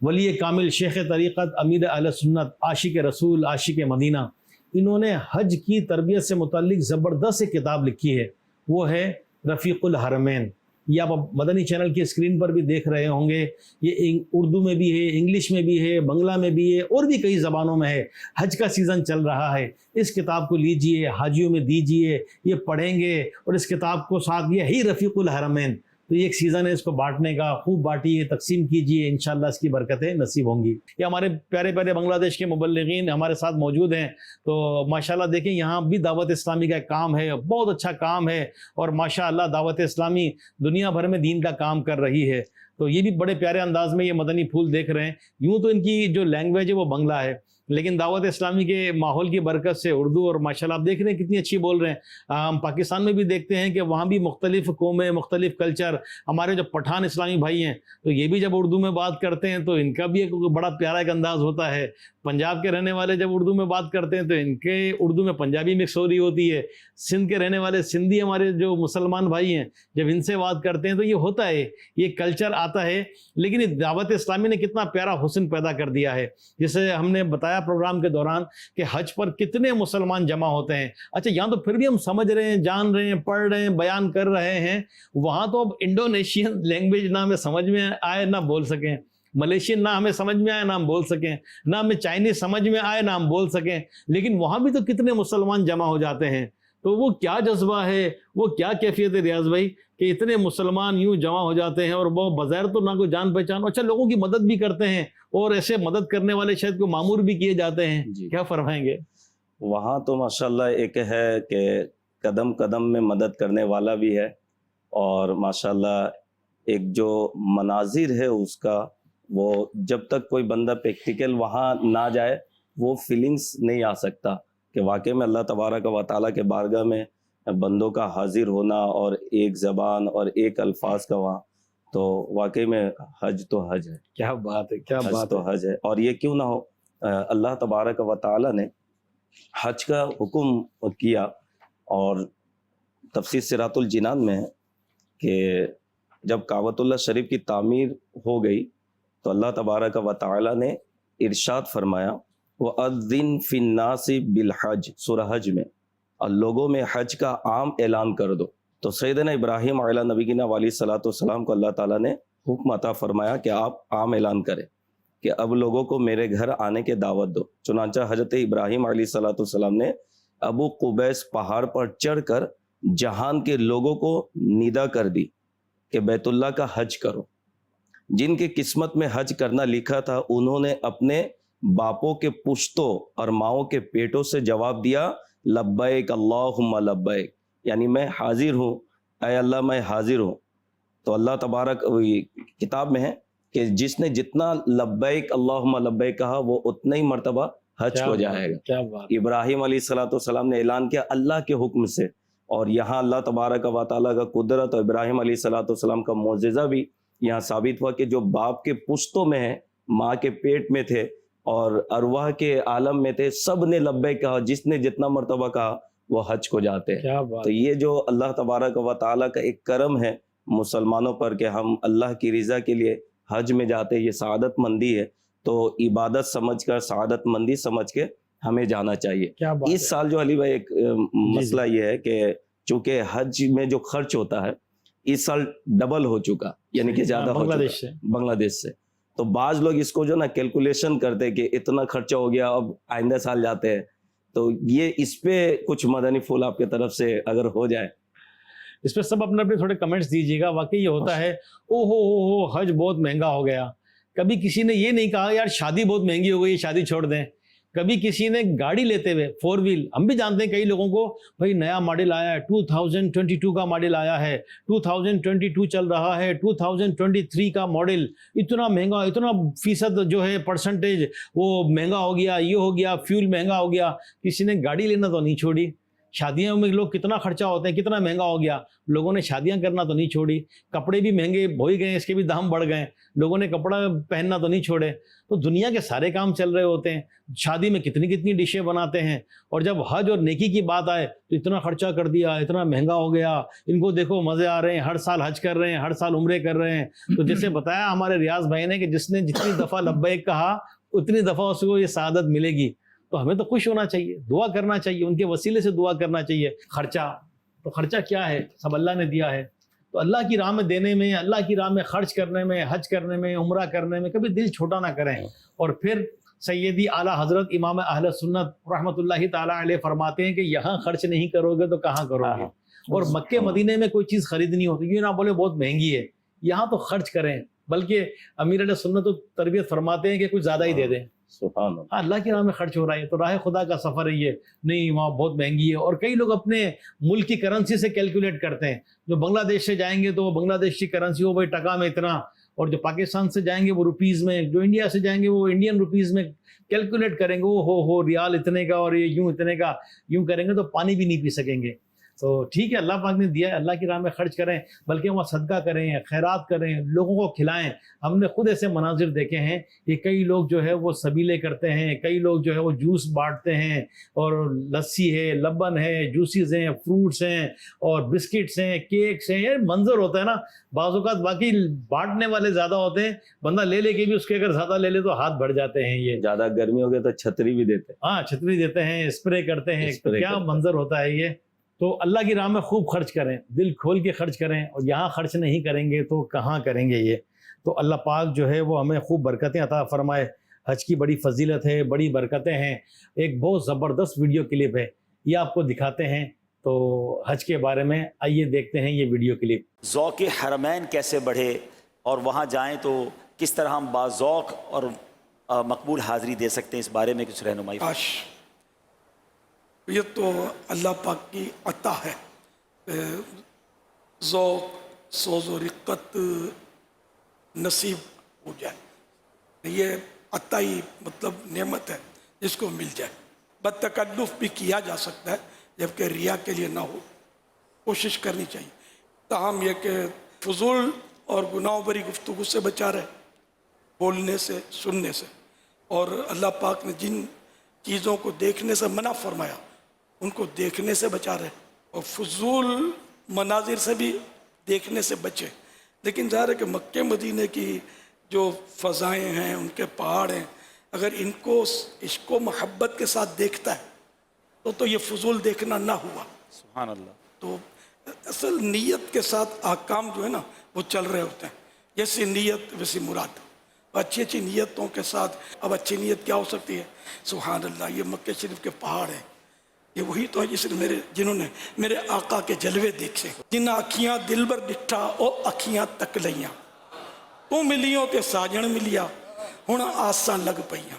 ولی کامل شیخ طریقت امیر اہل سنت عاشق رسول عاشق مدینہ، انہوں نے حج کی تربیت سے متعلق زبردست ایک کتاب لکھی ہے، وہ ہے رفیق الحرمین۔ یہ آپ مدنی چینل کی اسکرین پر بھی دیکھ رہے ہوں گے، یہ اردو میں بھی ہے، انگلش میں بھی ہے، بنگلہ میں بھی ہے، اور بھی کئی زبانوں میں ہے۔ حج کا سیزن چل رہا ہے، اس کتاب کو لیجئے، حاجیوں میں دیجئے، یہ پڑھیں گے، اور اس کتاب کو ساتھ یہی رفیق الحرمین، تو یہ ایک سیزن ہے اس کو بانٹنے کا، خوب بانٹیے، تقسیم کیجئے، انشاءاللہ اس کی برکتیں نصیب ہوں گی۔ یہ ہمارے پیارے پیارے بنگلہ دیش کے مبلغین ہمارے ساتھ موجود ہیں، تو ماشاءاللہ دیکھیں یہاں بھی دعوت اسلامی کا ایک کام ہے، بہت اچھا کام ہے، اور ماشاءاللہ دعوت اسلامی دنیا بھر میں دین کا کام کر رہی ہے۔ تو یہ بھی بڑے پیارے انداز میں یہ مدنی پھول دیکھ رہے ہیں۔ یوں تو ان کی جو لینگویج ہے وہ بنگلہ ہے، لیکن دعوت اسلامی کے ماحول کی برکت سے اردو، اور ماشاءاللہ آپ دیکھ رہے ہیں کتنی اچھی بول رہے ہیں۔ ہم پاکستان میں بھی دیکھتے ہیں کہ وہاں بھی مختلف قومیں، مختلف کلچر، ہمارے جو پٹھان اسلامی بھائی ہیں تو یہ بھی جب اردو میں بات کرتے ہیں تو ان کا بھی ایک بڑا پیارا ایک انداز ہوتا ہے۔ پنجاب کے رہنے والے جب اردو میں بات کرتے ہیں تو ان کے اردو میں پنجابی مکس ہو رہی ہوتی ہے۔ سندھ کے رہنے والے سندھی ہمارے جو مسلمان بھائی ہیں جب ان سے بات کرتے ہیں تو یہ ہوتا ہے، یہ کلچر آتا ہے۔ لیکن دعوت اسلامی نے کتنا پیارا حسن پیدا کر دیا ہے، جسے ہم نے بتایا پروگرام کے دوران کہ حج پر کتنے مسلمان جمع ہوتے ہیں۔ اچھا، یہاں تو پھر بھی ہم سمجھ رہے ہیں، جان رہے ہیں، پڑھ رہے ہیں، بیان کر رہے ہیں، وہاں تو اب انڈونیشین لینگویج نہ ہمیں سمجھ میں آئے نہ بول سکیں، ملیشین نہ ہمیں سمجھ میں آئے نہ ہم بول سکیں، نہ ہمیں چائنیز سمجھ میں آئے نہ ہم بول سکیں، لیکن وہاں بھی تو کتنے مسلمان جمع ہو جاتے ہیں۔ تو وہ کیا جذبہ ہے، وہ کیا کیفیت ہے ریاض بھائی کہ اتنے مسلمان یوں جمع ہو جاتے ہیں، اور وہ بظاہر تو نہ کوئی جان پہچان، اچھا لوگوں کی مدد بھی کرتے ہیں، اور ایسے مدد کرنے والے شاید کو معمور بھی کیے جاتے ہیں۔ جی، کیا فرمائیں گے؟ وہاں تو ماشاءاللہ ایک ہے کہ قدم قدم میں مدد کرنے والا بھی ہے، اور ماشاءاللہ ایک جو مناظر ہے اس کا، وہ جب تک کوئی بندہ پریکٹیکل وہاں نہ جائے وہ فیلنگز نہیں آ سکتا کہ واقعی میں اللہ تبارک و تعالیٰ کے بارگاہ میں بندوں کا حاضر ہونا، اور ایک زبان اور ایک الفاظ کا وہاں، تو واقعی میں حج تو حج ہے، کیا بات ہے، کیا حج بات تو ہے۔ حج ہے۔ اور یہ کیوں نہ ہو، اللہ تبارک و تعالیٰ نے حج کا حکم کیا، اور تفسیر صراط الجنان میں ہے کہ جب کعبۃ اللہ شریف کی تعمیر ہو گئی تو اللہ تبارک و تعالیٰ نے ارشاد فرمایا وَأَذِّن فِي النَّاسِ بِالْحَجِّ، سورہ حج میں، اور لوگوں میں حج کا عام اعلان کر دو۔ تو سیدنا ابراہیم علیہ نبینا علیہ الصلوۃ والسلام کو اللہ تعالیٰ نے حکم عطا فرمایا کہ آپ عام اعلان کریں کہ اب لوگوں کو میرے گھر آنے کے دعوت دو۔ چنانچہ حضرت ابراہیم علیہ الصلوۃ والسلام نے ابو قبیس پہاڑ پر چڑھ کر جہان کے لوگوں کو ندا کر دی کہ بیت اللہ کا حج کرو۔ جن کے قسمت میں حج کرنا لکھا تھا انہوں نے اپنے باپوں کے پشتوں اور ماؤں کے پیٹوں سے جواب دیا لبیک اللہم لبیک، یعنی میں حاضر ہوں، اے اللہ میں حاضر ہوں. تو اللہ تبارک کتاب میں ہے کہ جس نے جتنا لبیک اللہم لبیک کہا وہ اتنا ہی مرتبہ حج کو جائے گا. کیا بات. ابراہیم علیہ الصلوۃ والسلام نے اعلان کیا اللہ کے حکم سے، اور یہاں اللہ تبارک و تعالیٰ کا قدرت اور ابراہیم علیہ الصلوۃ والسلام کا معجزہ بھی یہاں ثابت ہوا کہ جو باپ کے پشتوں میں ہیں، ماں کے پیٹ میں تھے اور ارواح کے عالم میں تھے، سب نے لبیک کہا. جس نے جتنا مرتبہ کہا وہ حج کو جاتے ہیں. کیا بات. تو یہ جو اللہ تبارک و تعالیٰ کا ایک کرم ہے مسلمانوں پر کہ ہم اللہ کی رضا کے لیے حج میں جاتے، یہ سعادت مندی ہے. تو عبادت سمجھ کر، سعادت مندی سمجھ کے ہمیں جانا چاہیے. کیا بات. اس سال جو علی بھائی ایک مسئلہ یہ ہے کہ چونکہ حج میں جو خرچ ہوتا ہے اس سال ڈبل ہو چکا، یعنی کہ زیادہ ہو بنگلہ دیش چکا سے. بنگلہ دیش سے. تو بعض لوگ اس کو جو نا کیلکولیشن کرتے کہ اتنا خرچہ ہو گیا اب آئندہ سال جاتے ہیں. تو یہ اس پہ کچھ مدنی پھول آپ کی طرف سے اگر ہو جائے. اس پہ سب اپنے اپنے تھوڑے کمنٹس دیجیے گا. واقعی یہ ہوتا ہے او ہو حج بہت مہنگا ہو گیا. کبھی کسی نے یہ نہیں کہا یار شادی بہت مہنگی ہو گئی، شادی چھوڑ دیں. کبھی کسی نے گاڑی لیتے ہوئے 4 ویل، ہم بھی جانتے ہیں کئی لوگوں کو بھائی نیا ماڈل آیا ہے، 2022 کا ماڈل آیا ہے، 2022 چل رہا ہے، 2023 کا ماڈل اتنا مہنگا، اتنا فیصد جو ہے پرسنٹیج وہ مہنگا ہو گیا، یہ ہو گیا، فیول مہنگا ہو گیا. کسی نے گاڑی لینا تو نہیں چھوڑی. شادیوں میں لوگ کتنا خرچہ ہوتے ہیں، کتنا مہنگا ہو گیا، لوگوں نے شادیاں کرنا تو نہیں چھوڑی. کپڑے بھی مہنگے ہو ہی گئے، اس کے بھی دام بڑھ گئے، لوگوں نے کپڑا پہننا تو نہیں چھوڑے. تو دنیا کے سارے کام چل رہے ہوتے ہیں. شادی میں کتنی ڈشیں بناتے ہیں، اور جب حج اور نیکی کی بات آئے تو اتنا خرچہ کر دیا، اتنا مہنگا ہو گیا. ان کو دیکھو مزے آ رہے ہیں، ہر سال حج کر رہے ہیں، ہر سال عمرے کر رہے ہیں. تو جیسے بتایا ہمارے ریاض بھائی نے کہ جس نے جتنی دفعہ لبیک کہا اتنی دفعہ اس کو یہ سعادت ملے گی. تو ہمیں تو خوش ہونا چاہیے، دعا کرنا چاہیے، ان کے وسیلے سے دعا کرنا چاہیے. خرچہ کیا ہے، سب اللہ نے دیا ہے. تو اللہ کی راہ میں دینے میں، اللہ کی راہ میں خرچ کرنے میں، حج کرنے میں، عمرہ کرنے میں کبھی دل چھوٹا نہ کریں. اور پھر سیدی اعلیٰ حضرت امام اہل سنت رحمۃ اللہ تعالیٰ علیہ فرماتے ہیں کہ یہاں خرچ نہیں کرو گے تو کہاں کرو گے. اور مکے مدینے میں کوئی چیز خریدنی ہوتی، یہ نہ بولے بہت مہنگی ہے، یہاں تو خرچ کریں. بلکہ امیر علیہ سنت تربیت فرماتے ہیں کہ کچھ زیادہ ہی دے دیں. سبحان اللہ. ہاں اللہ کی راہ میں خرچ ہو رہا ہے تو راہ خدا کا سفر ہے. یہ نہیں وہاں بہت مہنگی ہے. اور کئی لوگ اپنے ملک کی کرنسی سے کیلکولیٹ کرتے ہیں. جو بنگلہ دیش سے جائیں گے تو وہ بنگلہ دیش کی کرنسی ہو بھائی ٹکا میں اتنا، اور جو پاکستان سے جائیں گے وہ روپیز میں، جو انڈیا سے جائیں گے وہ انڈین روپیز میں کیلکولیٹ کریں گے. وہ ہو ریال اتنے کا اور یہ یوں اتنے کا، یوں کریں گے تو پانی بھی نہیں پی سکیں گے. تو ٹھیک ہے اللہ پاک نے دیا ہے، اللہ کی راہ میں خرچ کریں، بلکہ وہاں صدقہ کریں، خیرات کریں، لوگوں کو کھلائیں. ہم نے خود ایسے مناظر دیکھے ہیں کہ کئی لوگ جو ہے وہ سبیلے کرتے ہیں، کئی لوگ جو ہے وہ جوس بانٹتے ہیں، اور لسی ہے، لبن ہے، جوسیز ہیں، فروٹس ہیں، اور بسکٹس ہیں، کیکس ہیں. یہ منظر ہوتا ہے نا. بعض اوقات باقی بانٹنے والے زیادہ ہوتے ہیں، بندہ لے کے بھی اس کے اگر زیادہ لے لے تو ہاتھ بڑھ جاتے ہیں. یہ زیادہ گرمی ہو گئی تو چھتری بھی دیتے ہیں. ہاں چھتری دیتے ہیں، اسپرے کرتے ہیں. کیا منظر ہوتا ہے یہ. تو اللہ کی راہ میں خوب خرچ کریں، دل کھول کے خرچ کریں. اور یہاں خرچ نہیں کریں گے تو کہاں کریں گے یہ. تو اللہ پاک جو ہے وہ ہمیں خوب برکتیں عطا فرمائے. حج کی بڑی فضیلت ہے، بڑی برکتیں ہیں. ایک بہت زبردست ویڈیو کلپ ہے، یہ آپ کو دکھاتے ہیں. تو حج کے بارے میں آئیے دیکھتے ہیں یہ ویڈیو کلپ. ذوق حرمین کیسے بڑھے اور وہاں جائیں تو کس طرح ہم باذوق اور مقبول حاضری دے سکتے ہیں، اس بارے میں کچھ رہنمائی. یہ تو اللہ پاک کی عطا ہے. ذوق، سوز و رقت نصیب ہو جائے، یہ عطا ہی مطلب نعمت ہے جس کو مل جائے. بدتکلف بھی کیا جا سکتا ہے جبکہ ریا کے لیے نہ ہو، کوشش کرنی چاہیے. تاہم یہ کہ فضول اور گناہ بری گفتگو سے بچا رہے، بولنے سے، سننے سے. اور اللہ پاک نے جن چیزوں کو دیکھنے سے منع فرمایا ان کو دیکھنے سے بچا رہے، اور فضول مناظر سے بھی دیکھنے سے بچے. لیکن ظاہر ہے کہ مکہ مدینے کی جو فضائیں ہیں، ان کے پہاڑ ہیں، اگر ان کو عشق و محبت کے ساتھ دیکھتا ہے تو یہ فضول دیکھنا نہ ہوا. سبحان اللہ. تو اصل نیت کے ساتھ احکام جو ہے نا وہ چل رہے ہوتے ہیں. جیسی نیت ویسی مراد. اچھی نیتوں کے ساتھ، اب اچھی نیت کیا ہو سکتی ہے؟ سبحان اللہ، یہ مکہ شریف کے پہاڑ ہیں، یہ وہی تو ہے جنہوں نے میرے آقا کے جلوے دیکھے. جن اکھیاں دل بر ڈٹھا او اکھیاں تک لیاں، تو ملیوں تے ساجن ملیا ہن آساں لگ پئیاں.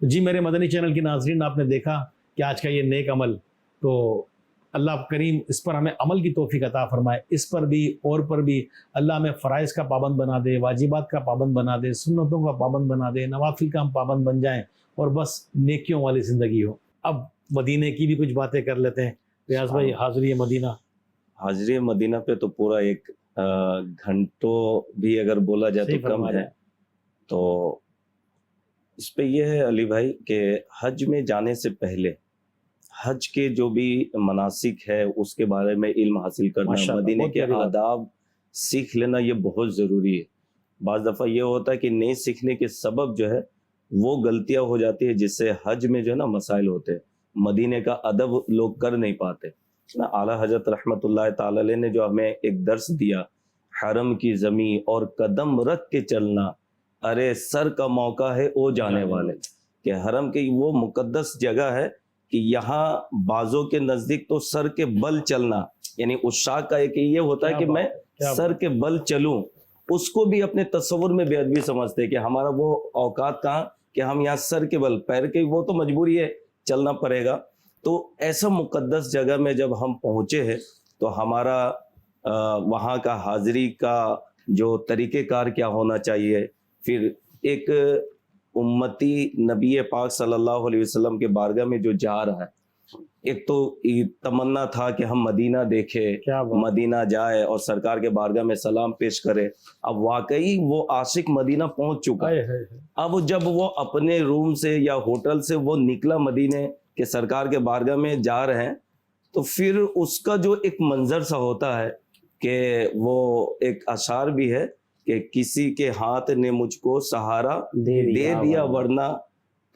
جی میرے مدنی چینل کی ناظرین، آپ نے دیکھا کہ آج کا یہ نیک عمل، تو اللہ کریم اس پر ہمیں عمل کی توفیق عطا فرمائے، اس پر بھی اور پر بھی اللہ ہمیں فرائض کا پابند بنا دے، واجبات کا پابند بنا دے، سنتوں کا پابند بنا دے، نوافل کا ہم پابند بن جائیں اور بس نیکیوں والی زندگی ہو۔ اب مدینے کی بھی کچھ باتیں کر لیتے ہیں۔ ریاض بھائی، حاضری مدینہ، حاضری مدینہ پہ تو پورا ایک گھنٹوں بھی اگر بولا جائے صحیح تو کم فرما رہے ہے۔ ہیں۔ تو اس پہ یہ ہے علی بھائی کہ حج میں جانے سے پہلے حج کے جو بھی مناسک ہے اس کے بارے میں علم حاصل کرنا، ماشاءاللہ، مدینے بہت کے پیاری بات۔ آداب سیکھ لینا، یہ بہت ضروری ہے۔ بعض دفعہ یہ ہوتا ہے کہ نہیں سیکھنے کے سبب جو ہے وہ غلطیاں ہو جاتی ہے، جس سے حج میں جو ہے نا مسائل ہوتے ہیں، مدینے کا ادب لوگ کر نہیں پاتے نا۔ اعلیٰ حضرت رحمت اللہ تعالی علیہ نے جو ہمیں ایک درس دیا، حرم کی زمین اور قدم رکھ کے چلنا، ارے سر کا موقع ہے او جانے والے، کہ حرم کی وہ مقدس جگہ ہے کہ یہاں بازوں کے نزدیک تو سر کے بل چلنا، یعنی عشاق کا ایک یہ ہوتا ہے کہ میں سر کے بل چلوں، اس کو بھی اپنے تصور میں بے ادبی سمجھتے ہیں کہ ہمارا وہ اوقات کہاں کہ ہم یہاں سر کے بل، پیر کے وہ تو مجبوری ہے چلنا پڑے گا۔ تو ایسا مقدس جگہ میں جب ہم پہنچے ہیں تو ہمارا وہاں کا حاضری کا جو طریقہ کار کیا ہونا چاہیے، پھر ایک امتی نبی پاک صلی اللہ علیہ وسلم کے بارگاہ میں جو جا رہا ہے، ایک تو تمنا تھا کہ ہم مدینہ دیکھے، مدینہ جائے اور سرکار کے بارگاہ میں سلام پیش کرے۔ اب واقعی وہ عاشق مدینہ پہنچ چکا ہے۔ اب جب وہ اپنے روم سے یا ہوٹل سے وہ نکلا مدینے کے سرکار کے بارگاہ میں جا رہے ہیں، تو پھر اس کا جو ایک منظر سا ہوتا ہے کہ وہ ایک اشعار بھی ہے کہ کسی کے ہاتھ نے مجھ کو سہارا دے دیا، ورنہ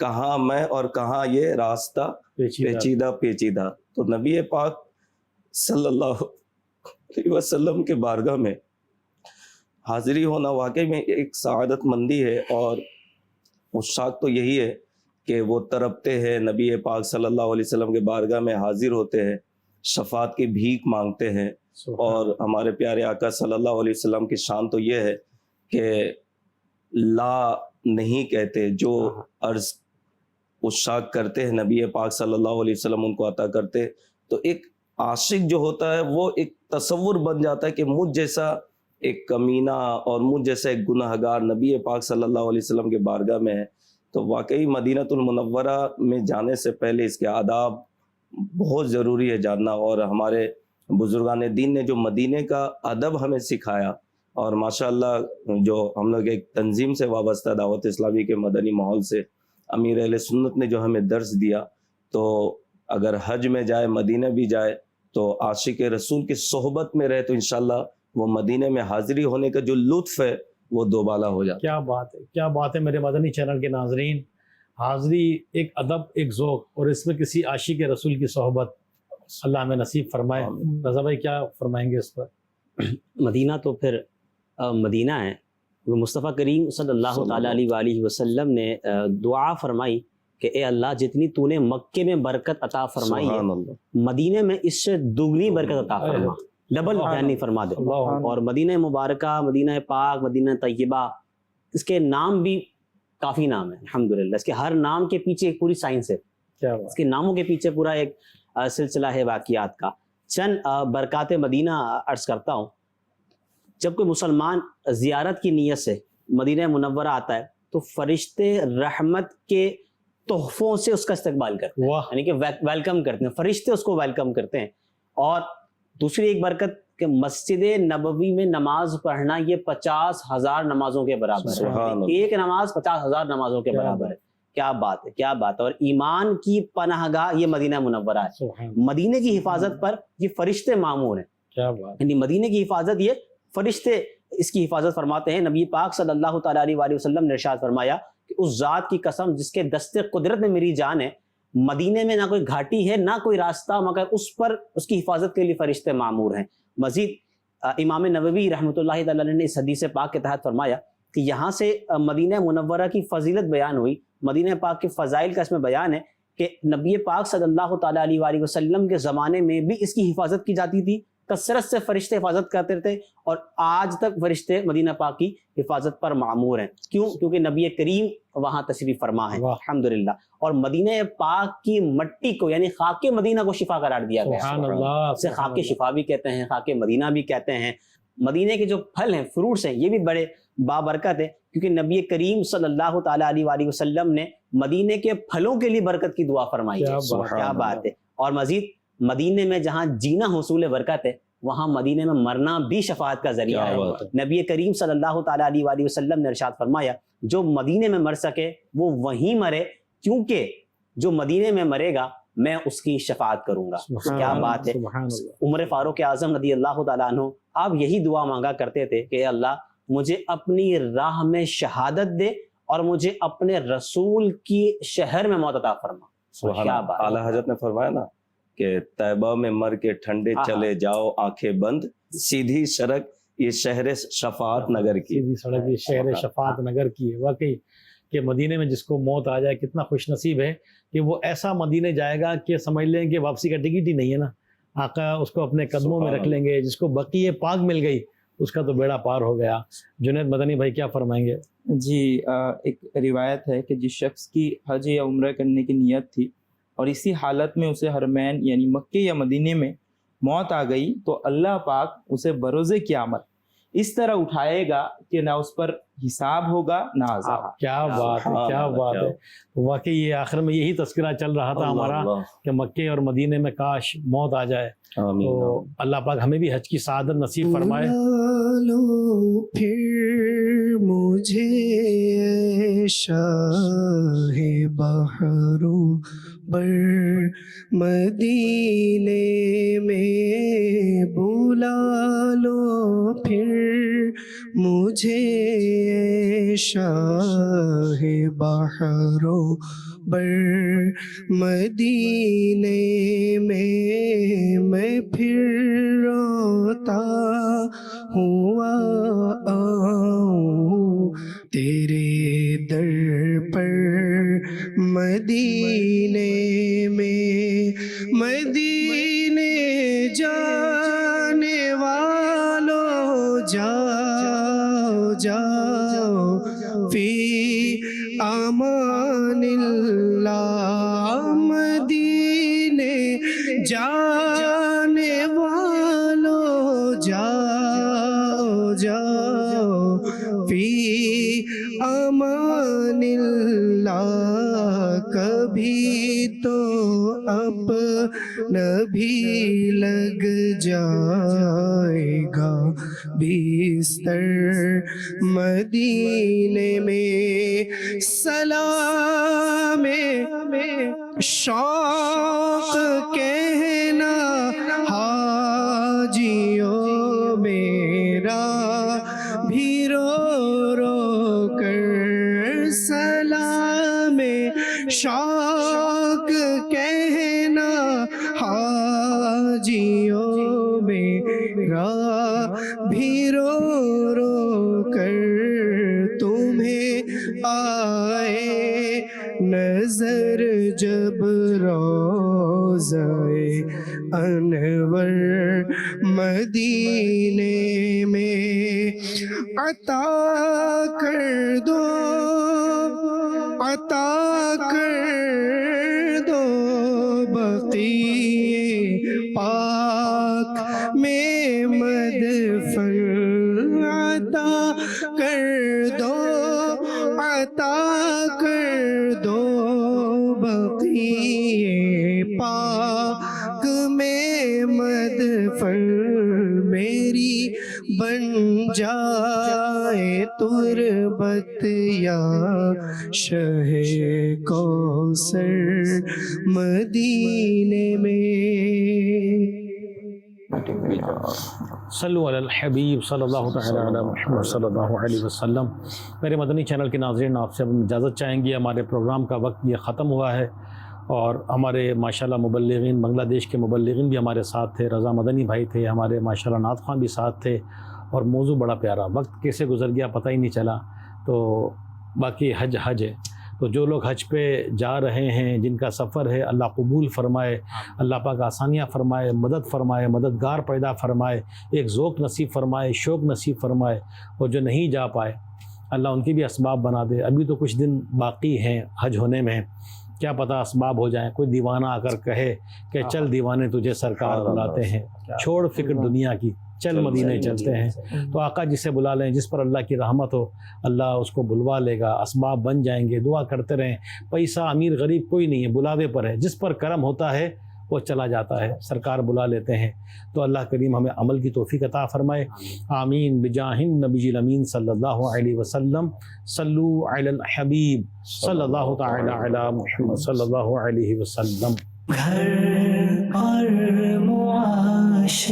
کہاں میں اور کہاں یہ راستہ پیچیدہ پیچیدہ۔ تو نبی پاک صلی اللہ علیہ وسلم کے بارگاہ میں حاضری ہونا واقعی میں ایک سعادت مندی ہے، اور عشاق تو یہی ہے کہ وہ تڑپتے ہیں، نبی پاک صلی اللہ علیہ وسلم کے بارگاہ میں حاضر ہوتے ہیں، شفاعت کی بھیک مانگتے ہیں۔ اور ہمارے پیارے آقا صلی اللہ علیہ وسلم کی شان تو یہ ہے کہ لا نہیں کہتے، جو عرض عشاق کرتے ہیں نبی پاک صلی اللہ علیہ وسلم ان کو عطا کرتے۔ تو ایک عاشق جو ہوتا ہے وہ ایک تصور بن جاتا ہے کہ مجھ جیسا ایک کمینہ اور مجھ جیسا ایک گناہگار نبی پاک صلی اللہ علیہ وسلم کے بارگاہ میں ہے۔ تو واقعی مدینۃ المنورہ میں جانے سے پہلے اس کے آداب بہت ضروری ہے جاننا، اور ہمارے بزرگان دین نے جو مدینے کا ادب ہمیں سکھایا، اور ماشاءاللہ جو ہم لوگ ایک تنظیم سے وابستہ دعوت اسلامی کے مدنی ماحول سے امیر اہل سنت نے جو ہمیں درس دیا، تو اگر حج میں جائے، مدینہ بھی جائے، تو عاشق رسول کی صحبت میں رہے تو انشاءاللہ وہ مدینے میں حاضری ہونے کا جو لطف ہے وہ دوبالا ہو جاتا ہے۔ کیا بات ہے، کیا بات ہے میرے مدنی چینل کے ناظرین۔ حاضری ایک ادب، ایک ذوق، اور اس میں کسی عاشق رسول کی صحبت اللہ ہمیں نصیب فرمائے۔ رضا بھائی کیا فرمائیں گے اس پر؟ مدینہ تو پھر مدینہ ہے۔ مصطفیٰ کریم صلی اللہ تعالیٰ علیہ وآلہ وسلم نے دعا فرمائی کہ اے اللہ، جتنی تو نے مکے میں برکت عطا فرمائی ہے، مدینہ میں اس سے دگنی برکت عطا فرما، ڈبل یعنی فرما دے۔ اور مدینہ مبارکہ، مدینہ پاک، مدینہ طیبہ، اس کے نام بھی کافی نام ہے الحمدللہ۔ اس کے ہر نام کے پیچھے ایک پوری سائنس ہے، اس کے ناموں کے پیچھے پورا ایک سلسلہ ہے واقعات کا۔ چند برکات مدینہ عرض کرتا ہوں۔ جب کوئی مسلمان زیارت کی نیت سے مدینہ منورہ آتا ہے تو فرشتے رحمت کے تحفوں سے اس کا استقبال کرتے ہیں، یعنی کہ ویلکم کرتے ہیں، فرشتے اس کو ویلکم کرتے ہیں۔ اور دوسری ایک برکت کہ مسجد نبوی میں نماز پڑھنا یہ 50,000 نمازوں کے برابر ہے۔ ایک نماز 50,000 نمازوں کے برابر ہے۔ کیا بات ہے، کیا بات ہے۔ اور ایمان کی پناہ گاہ یہ مدینہ منورہ ہے۔ مدینے کی حفاظت پر یہ فرشتے مامور ہیں، کیا بات، یعنی مدینے کی حفاظت یہ فرشتے اس کی حفاظت فرماتے ہیں۔ نبی پاک صلی اللہ تعالیٰ علیہ وآلہ وسلم نے ارشاد فرمایا کہ اس ذات کی قسم جس کے دست قدرت میں میری جان ہے، مدینے میں نہ کوئی گھاٹی ہے نہ کوئی راستہ مگر اس پر اس کی حفاظت کے لیے فرشتے مامور ہیں۔ مزید امام نووی رحمۃ اللہ تعالیٰ نے اس حدیث پاک کے تحت فرمایا کہ یہاں سے مدینہ منورہ کی فضیلت بیان ہوئی، مدینہ پاک کے فضائل کا اس میں بیان ہے کہ نبی پاک صلی اللہ تعالیٰ علیہ وآلہ وسلم کے زمانے میں بھی اس کی حفاظت کی جاتی تھی، کثرت سے فرشتے حفاظت کرتے تھے اور آج تک فرشتے مدینہ پاک کی حفاظت پر معمور ہیں. کیوں؟ کیونکہ نبی کریم وہاں تشریف فرما ہے الحمدللہ. اور مدینہ پاک کی مٹی کو یعنی خاک مدینہ کو شفا قرار دیا گیا. سبحان اللہ. اسے خاک شفا بھی کہتے ہیں, خاک مدینہ بھی کہتے ہیں. مدینے کے جو پھل ہیں, فروٹس ہیں, یہ بھی بڑے بابرکت ہیں, کیونکہ نبی کریم صلی اللہ تعالیٰ علیہ وآلہ وسلم نے مدینے کے پھلوں کے لیے برکت کی دعا فرمائی ہے. کیا بات ہے. اور مزید مدینے میں جہاں جینا حصول برکت ہے, وہاں مدینے میں مرنا بھی شفاعت کا ذریعہ ہے. نبی کریم صلی اللہ تعالیٰ علیہ وآلہ وسلم نے ارشاد فرمایا, جو مدینے میں مر سکے وہ وہیں مرے, کیونکہ جو مدینے میں مرے گا میں اس کی شفاعت کروں گا. کیا بات ہے. عمر فاروق اعظم رضی اللہ تعالیٰ عنہ آپ یہی دعا مانگا کرتے تھے کہ اللہ مجھے اپنی راہ میں شہادت دے اور مجھے اپنے رسول کی شہر میں موت عطا فرما. کیا بات. اعلیٰ حضرت نے فرمایا نا کہ طیبہ میں مر کے ٹھنڈے چلے جاؤ آنکھیں بند, سیدھی سڑک یہ شہر شفاعت نگر کی. سیدھی سڑک یہ شہر شفاعت نگر کی ہے. واقعی کہ مدینے میں جس کو موت آ جائے کتنا خوش نصیب ہے کہ وہ ایسا مدینے جائے گا کہ سمجھ لیں کہ واپسی کا ٹکٹ ہی نہیں ہے نا. آقا اس کو اپنے قدموں میں رکھ لیں گے. جس کو بقیع پاک مل گئی اس کا تو بیڑا پار ہو گیا. جنید مدنی بھائی کیا فرمائیں گے؟ جی ایک روایت ہے کہ جس شخص کی حج یا عمرہ کرنے کی نیت تھی اور اسی حالت میں اسے حرمین یعنی مکے یا مدینے میں موت آ گئی تو اللہ پاک اسے بروز قیامت اس طرح اٹھائے گا کہ نہ اس پر حساب ہوگا نہ عذاب. کیا بات ہے, کیا بات ہے. واقعی یہ آخر میں یہی تذکرہ چل رہا تھا ہمارا کہ مکے اور مدینے میں کاش موت آ جائے. تو اللہ پاک ہمیں بھی حج کی سعادت نصیب فرمائے. لو پھر مجھے اے شاہ بحر بر مدینے میں بلا لو پھر مجھے اے شاہ بحر بر مدینے میں پھر روتا ہوا آؤں تیرے در پر مدینے میں. مدینے جانے والوں جاؤ جاؤ فی امان اللہ. مدینے جانے والوں جاؤ جاؤ فی امان اللہ. کبھی تو اپنا بھی لگ جائے گا بستر مدینے میں. سلام شوق کہنا حاجیوں میرا بھی رو رو کر. سلام شوق کہنا حاجیوں میرا بھی رو رو کر. تمہیں آئے نظر جب روضہ انور مدینے میں عطا کر دو, عطا کر دو بقیع پاک میں مدفن. عطا کر دو, عطا کر دو بقیع پاک میں مدفن. میری بن جائے تربت یا شہ کوثر مدینے میں. صلو علی الحبیب صلی اللہ تعالی علی محمد صلی اللہ علیہ وسلم. میرے مدنی چینل کے ناظرین آپ سے اجازت چاہیں گے. ہمارے پروگرام کا وقت یہ ختم ہوا ہے اور ہمارے ماشاءاللہ مبلغین بنگلہ دیش کے مبلغین بھی ہمارے ساتھ تھے. رضا مدنی بھائی تھے ہمارے, ماشاءاللہ نعت خواں بھی ساتھ تھے اور موضوع بڑا پیارا. وقت کیسے گزر گیا پتہ ہی نہیں چلا. تو باقی حج ہے. تو جو لوگ حج پہ جا رہے ہیں، جن کا سفر ہے، اللہ قبول فرمائے، اللہ پاک آسانیاں فرمائے، مدد فرمائے، مددگار پیدا فرمائے، ایک ذوق نصیب فرمائے، شوق نصیب فرمائے، اور جو نہیں جا پائے اللہ ان کی بھی اسباب بنا دے۔ ابھی تو کچھ دن باقی ہیں حج ہونے میں، کیا پتہ اسباب ہو جائیں، کوئی دیوانہ آ کر کہے کہ چل دیوانے تجھے سرکار بلاتے ہیں، چھوڑ فکر دنیا کی، چل مدینے چلتے ہیں۔ تو آقا جسے بلا لیں، جس پر اللہ کی رحمت ہو اللہ اس کو بلوا لے گا، اسباب بن جائیں گے۔ دعا کرتے رہیں، پیسہ امیر غریب کوئی نہیں ہے، بلاوے پر ہے، جس پر کرم ہوتا ہے وہ چلا جاتا ہے، سرکار بلا لیتے ہیں۔ تو اللہ کریم ہمیں عمل کی توفیق عطا فرمائے، آمین بجاہ النبی الامین صلی اللہ علیہ وسلم۔ صلو علی الحبیب صلی اللہ تعالی علی محمد صلی اللہ علیہ وسلم۔ گھر اور معاش